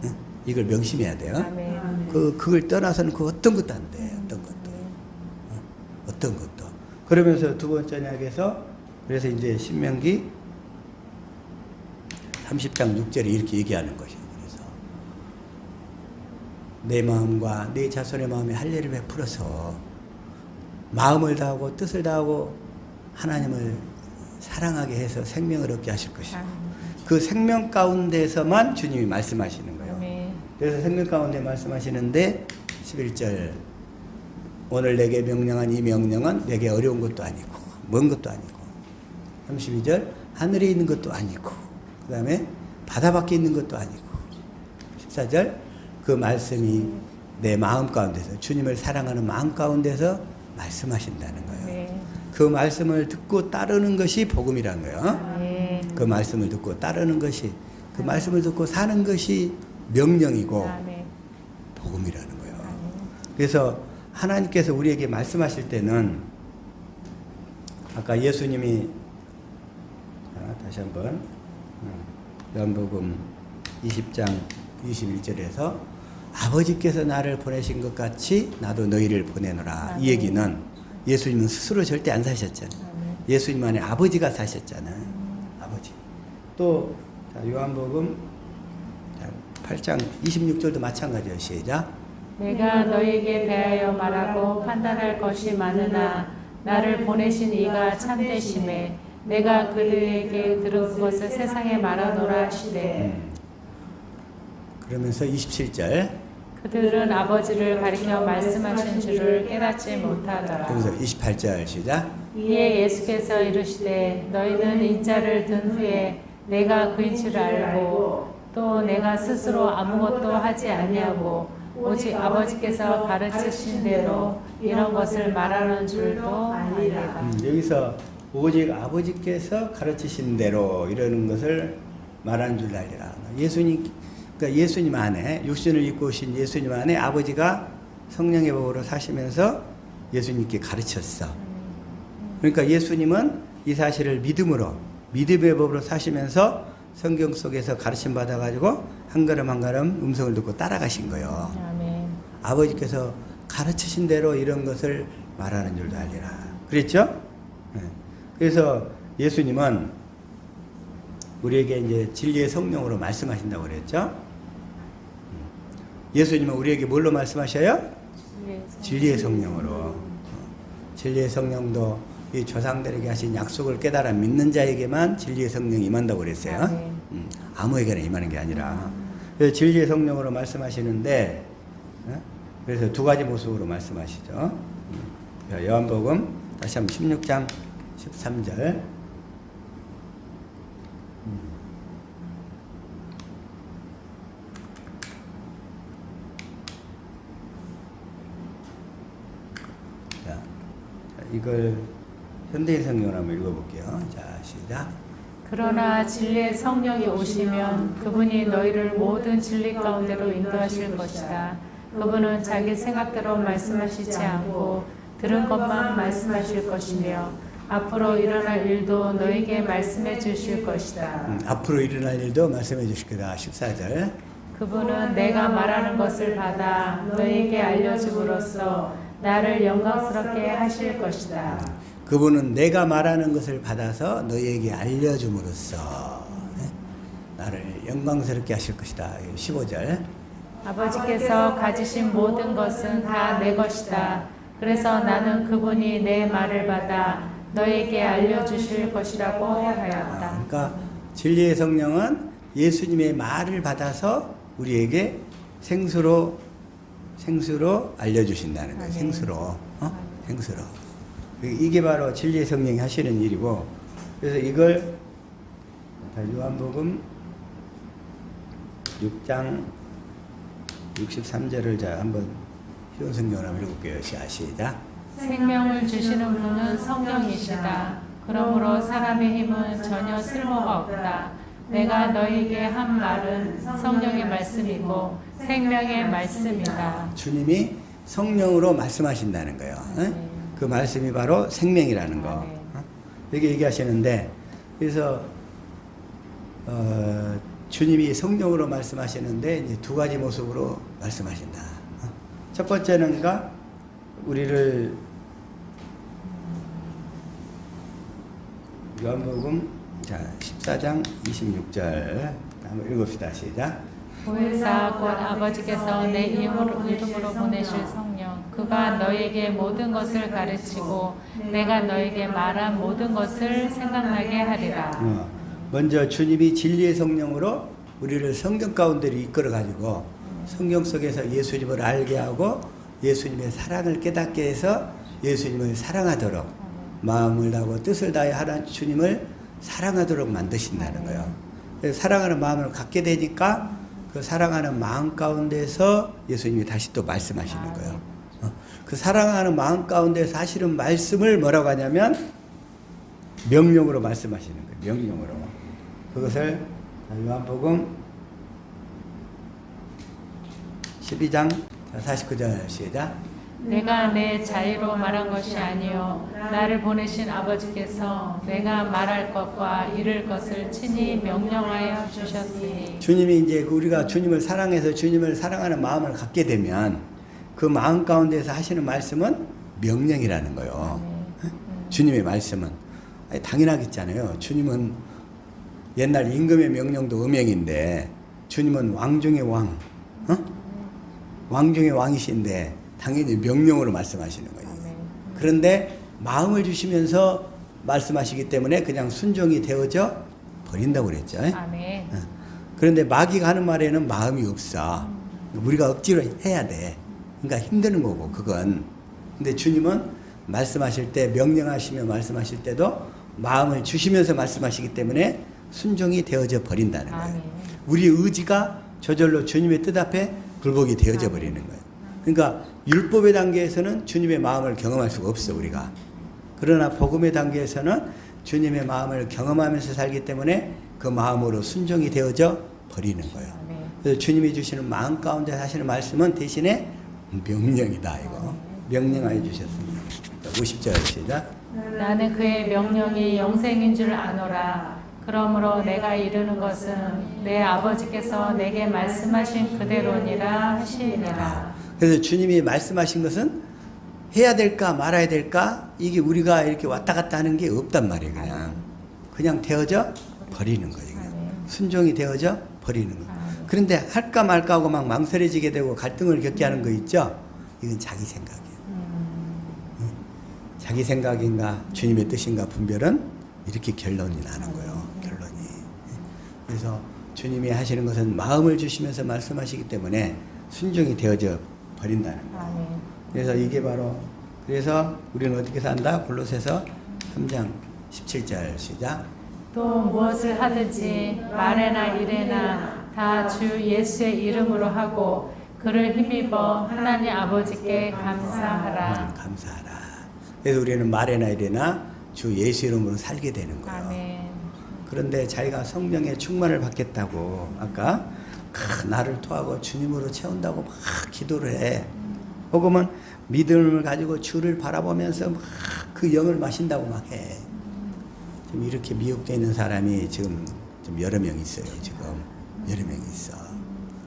응? 이걸 명심해야 돼요. 그걸 떠나서는 그 어떤 것도 안 돼. 어떤 것도. 그러면서 두 번째 언약에서 그래서 이제 신명기 30장 6절에 이렇게 얘기하는 것이에요. 그래서 내 마음과 내 자손의 마음에 할례를 베풀어서 마음을 다하고 뜻을 다하고 하나님을 사랑하게 해서 생명을 얻게 하실 것이고 그 생명 가운데서만 주님이 말씀하시는 거예요. 그래서 생명 가운데 말씀하시는데 11절 오늘 내게 명령한 이 명령은 내게 어려운 것도 아니고 먼 것도 아니고 32절 하늘에 있는 것도 아니고 그 다음에 바다 밖에 있는 것도 아니고 14절 그 말씀이 내 마음 가운데서 주님을 사랑하는 마음 가운데서 말씀하신다는 거예요. 그 말씀을 듣고 따르는 것이 복음이라는 거예요. 그 말씀을 듣고 따르는 것이 그 말씀을 듣고 사는 것이 명령이고 복음이라는 거예요. 그래서 하나님께서 우리에게 말씀하실 때는 아까 예수님이 다시 한번 요한복음 20장 21절에서 아버지께서 나를 보내신 것 같이 나도 너희를 보내노라. 이 얘기는 예수님은 스스로 절대 안 사셨잖아요. 예수님 안에 아버지가 사셨잖아요. 아버지. 또 요한복음 8장 26절도 마찬가지예요. 시작. 내가 너희에게 대하여 말하고 판단할 것이 많으나 나를 보내신 이가 참되심에 내가 그들에게 들은 것을 세상에 말하노라 하시되 그러면서 27절 그들은 아버지를 가리켜 말씀하신 줄을 깨닫지 못하더라. 그래서 28절 시작. 이에 예수께서 이르시되 너희는 인자를 든 후에 내가 그인 줄 알고 또 내가 스스로 아무것도 하지 아니하고 오직 아버지께서 가르치신 대로 이런 것을 말하는 줄도 아니라. 여기서 오직 아버지께서 가르치신 대로 이러는 것을 말하는 줄 알리라. 그러니까 예수님 안에 육신을 입고 오신 예수님 안에 아버지가 성령의 법으로 사시면서 예수님께 가르쳤어. 그러니까 예수님은 이 사실을 믿음의 법으로 사시면서 성경 속에서 가르침 받아가지고 한 걸음 한 걸음 음성을 듣고 따라가신 거예요. 아멘. 아버지께서 가르치신 대로 이런 것을 말하는 줄도 알리라. 그랬죠? 네. 그래서 예수님은 우리에게 이제 진리의 성령으로 말씀하신다고 그랬죠? 예수님은 우리에게 뭘로 말씀하셔요? 진리의 성령으로. 진리의 성령도 이 조상들에게 하신 약속을 깨달아 믿는 자에게만 진리의 성령이 임한다고 그랬어요. 아무에게나 임하는 게 아니라. 그래서 진리의 성령으로 말씀하시는데, 그래서 두 가지 모습으로 말씀하시죠. 요한복음 다시 한번 16장 13절. 자, 이걸 현대인 성경으로 한번 읽어볼게요. 자, 시작. 그러나 진리의 성령이 오시면 그분이 너희를 모든 진리 가운데로 인도하실 것이다. 그분은 자기 생각대로 말씀하시지 않고 들은 것만 말씀하실 것이며 앞으로 일어날 일도 너에게 말씀해 주실 것이다. 앞으로 일어날 일도 말씀해 주실 거다. 14절. 그분은 내가 말하는 것을 받아 너에게 알려줌으로써 나를 영광스럽게 하실 것이다. 그분은 내가 말하는 것을 받아서 너희에게 알려줌으로써 나를 영광스럽게 하실 것이다. 15절. 아버지께서 가지신 모든 것은 다 내 것이다. 그래서 나는 그분이 내 말을 받아 너에게 알려주실 것이라고 하였다. 그러니까 진리의 성령은 예수님의 말을 받아서 우리에게 생수로 알려주신다는 거예요. 생수로. 생수로. 이게 바로 진리의 성령이 하시는 일이고, 그래서 이걸 요한복음 6장 63절을 자 한번 쉬운 성경으로 한번 읽어볼게요. 시작. 생명을 주시는 분은 성령이시다. 그러므로 사람의 힘은 전혀 쓸모가 없다. 내가 너에게 한 말은 성령의 말씀이고 생명의 말씀이다. 주님이 성령으로 말씀하신다는 거예요. 그 말씀이 바로 생명이라는 거. 이렇게 얘기하시는데, 그래서 주님이 성령으로 말씀하시는데 이제 두 가지 모습으로 말씀하신다. 첫 번째는가 우리를 요한복음 14장 26절 한번 읽읍시다. 시작. 보혜사 곧 아버지께서 내 이름으로 보내실 성령 그가 너에게 모든 것을 가르치고 내가 너에게 말한 모든 것을 생각나게 하리라. 먼저 주님이 진리의 성령으로 우리를 성경 가운데로 이끌어 가지고 성경 속에서 예수님을 알게 하고 예수님의 사랑을 깨닫게 해서 예수님을 사랑하도록 마음을 다하고 뜻을 다해 하나님 주님을 사랑하도록 만드신다는 거예요. 그래서 사랑하는 마음을 갖게 되니까 그 사랑하는 마음 가운데서 예수님이 다시 또 말씀하시는 거예요. 그 사랑하는 마음 가운데서 하시는 말씀을 뭐라고 하냐면 명령으로 말씀하시는 거예요. 명령으로. 그것을 요한복음 12장 49절 시작. 내가 내 자유로 말한 것이 아니요 나를 보내신 아버지께서 내가 말할 것과 이룰 것을 친히 명령하여 주셨으니. 주님이 이제 우리가 주님을 사랑해서 주님을 사랑하는 마음을 갖게 되면 그 마음 가운데서 하시는 말씀은 명령이라는 거예요. 주님의 말씀은 당연하겠잖아요. 주님은 옛날 임금의 명령도 음행인데 주님은 왕 중의 왕, 왕 중의 왕이신데 당연히 명령으로 말씀하시는 거예요. 그런데 마음을 주시면서 말씀하시기 때문에 그냥 순종이 되어져 버린다고 그랬죠. 아멘. 그런데 마귀가 하는 말에는 마음이 없어. 우리가 억지로 해야 돼. 그러니까 힘드는 거고 그건. 근데 주님은 말씀하실 때 명령하시며 말씀하실 때도 마음을 주시면서 말씀하시기 때문에 순종이 되어져 버린다는 거예요. 아멘. 우리 의지가 저절로 주님의 뜻 앞에 굴복이 되어져 버리는 거예요. 그러니까 율법의 단계에서는 주님의 마음을 경험할 수가 없어 우리가. 그러나 복음의 단계에서는 주님의 마음을 경험하면서 살기 때문에 그 마음으로 순종이 되어져 버리는 거예요. 그래서 주님이 주시는 마음 가운데 하시는 말씀은 대신에 명령이다 이거. 명령하여 주셨습니다. 50절 시작. 나는 그의 명령이 영생인 줄 아노라. 그러므로 내가 이르는 것은 내 아버지께서 내게 말씀하신 그대로니라 하시니라. 그래서 주님이 말씀하신 것은 해야 될까 말아야 될까 이게 우리가 이렇게 왔다 갔다 하는 게 없단 말이에요. 그냥 되어져 버리는 거예요. 그냥. 순종이 되어져 버리는 거예요. 그런데 할까 말까 하고 막 망설여지게 되고 갈등을 겪게 하는 거 있죠. 이건 자기 생각이에요. 자기 생각인가 주님의 뜻인가 분별은 이렇게 결론이 나는 거예요. 결론이. 그래서 주님이 하시는 것은 마음을 주시면서 말씀하시기 때문에 순종이 되어져 버린다는 거예요. 그래서 이게 바로 그래서 우리는 어떻게 산다? 골로새서 3장 17절 시작. 또 무엇을 하든지 말에나 일에나 다 주 예수의 이름으로 하고 그를 힘입어 하나님 아버지께 감사하라. 감사하라. 그래서 우리는 말이나 이래나 주 예수 이름으로 살게 되는 거예요. 아멘. 그런데 자기가 성령의 충만을 받겠다고 아까 나를 토하고 주님으로 채운다고 막 기도를 해. 혹은 믿음을 가지고 주를 바라보면서 막 그 영을 마신다고 막 해. 지금 이렇게 미혹되어 있는 사람이 지금 좀 여러 명 있어요. 지금 여러 명 있어.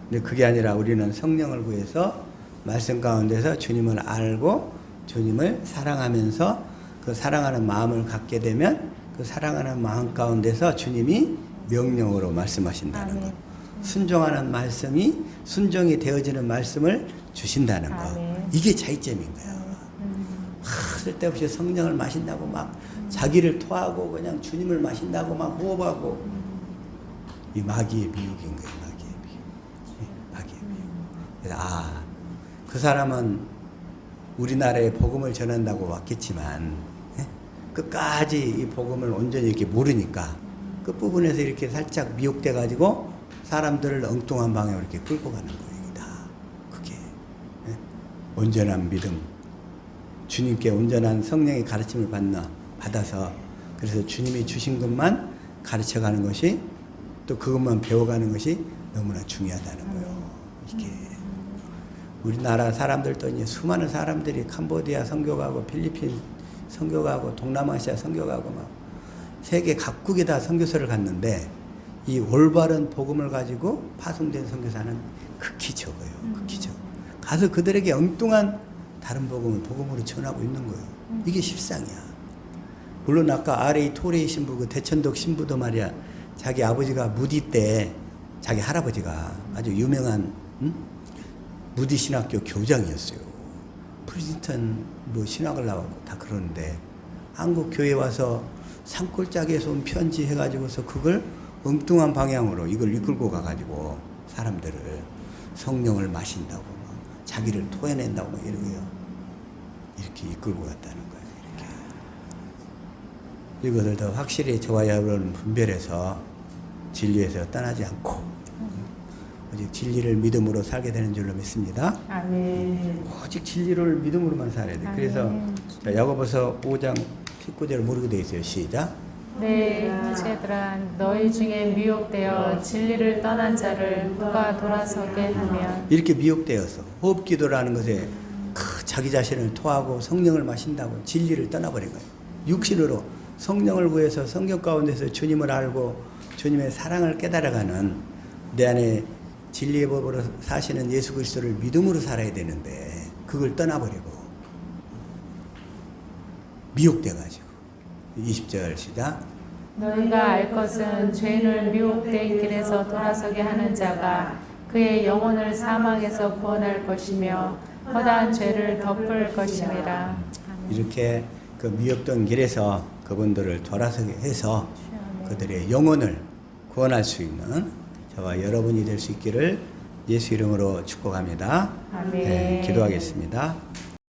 근데 그게 아니라 우리는 성령을 구해서 말씀 가운데서 주님을 알고 주님을 사랑하면서 그 사랑하는 마음을 갖게 되면 그 사랑하는 마음 가운데서 주님이 명령으로 말씀하신다는 것. 순종하는 말씀이 순종이 되어지는 말씀을 주신다는 것. 이게 차이점인 거예요. 쓸데없이 성령을 마신다고 막 자기를 토하고 그냥 주님을 마신다고 막 호흡하고 이 마귀의 미혹인 거예요. 마귀의 미혹. 마귀의 미혹. 그래서 그 사람은 우리나라에 복음을 전한다고 왔겠지만 끝까지 이 복음을 온전히 이렇게 모르니까 끝부분에서 이렇게 살짝 미혹돼 가지고 사람들을 엉뚱한 방향으로 이렇게 끌고 가는 거예요. 다 그게 온전한 믿음, 주님께 온전한 성령의 가르침을 받아서 그래서 주님이 주신 것만 가르쳐가는 것이 또 그것만 배워가는 것이 너무나 중요하다는 거예요. 이게 우리나라 사람들도 이제 수많은 사람들이 캄보디아 선교 가고 필리핀 선교 가고 동남아시아 선교 가고 막 세계 각국에 다 선교사를 갔는데 이 올바른 복음을 가지고 파송된 선교사는 극히 적어요. 극히 적어. 가서 그들에게 엉뚱한 다른 복음을 복음으로 전하고 있는 거예요. 이게 실상이야. 물론 아까 RA 토레이 신부 그 대천독 신부도 말이야. 자기 아버지가 무디 때 자기 할아버지가 아주 유명한 무디 신학교 교장이었어요. 프린스턴 뭐 신학을 나왔고 다 그러는데 한국 교회 와서 산골짜기에서 온 편지 해가지고서 그걸 엉뚱한 방향으로 이걸 이끌고 가가지고 사람들을 성령을 마신다고 막 자기를 토해낸다고 막 이러고요. 이렇게 이끌고 갔다는 거예요. 이렇게. 이것을 더 확실히 저와 여러분 분별해서 진리에서 떠나지 않고 오직 진리를 믿음으로 살게 되는 줄로 믿습니다. 아멘. 오직 진리를 믿음으로만 살아야 돼. 그래서 자, 야고보서 5장 19절을 모르게 되어 있어요. 시작. 내 형제들아 너희 중에 미혹되어 진리를 떠난 자를 누가 돌아서게 하면 이렇게 미혹되어서 호흡기도라는 것에 자기 자신을 토하고 성령을 마신다고 진리를 떠나버린 거예요. 육신으로 성령을 구해서 성경 가운데서 주님을 알고 주님의 사랑을 깨달아가는 내 안에 진리의 법으로 사시는 예수 그리스도를 믿음으로 살아야 되는데 그걸 떠나버리고 미혹돼가지고 20절 시작. 너희가 알 것은 죄인을 미혹된 길에서 돌아서게 하는 자가 그의 영혼을 사망에서 구원할 것이며 허다한 죄를 덮을 것임이라. 이렇게 그 미혹된 길에서 그분들을 돌아서게 해서 그들의 영혼을 구원할 수 있는 저와 여러분이 될 수 있기를 예수 이름으로 축복합니다. 아멘. 네, 기도하겠습니다.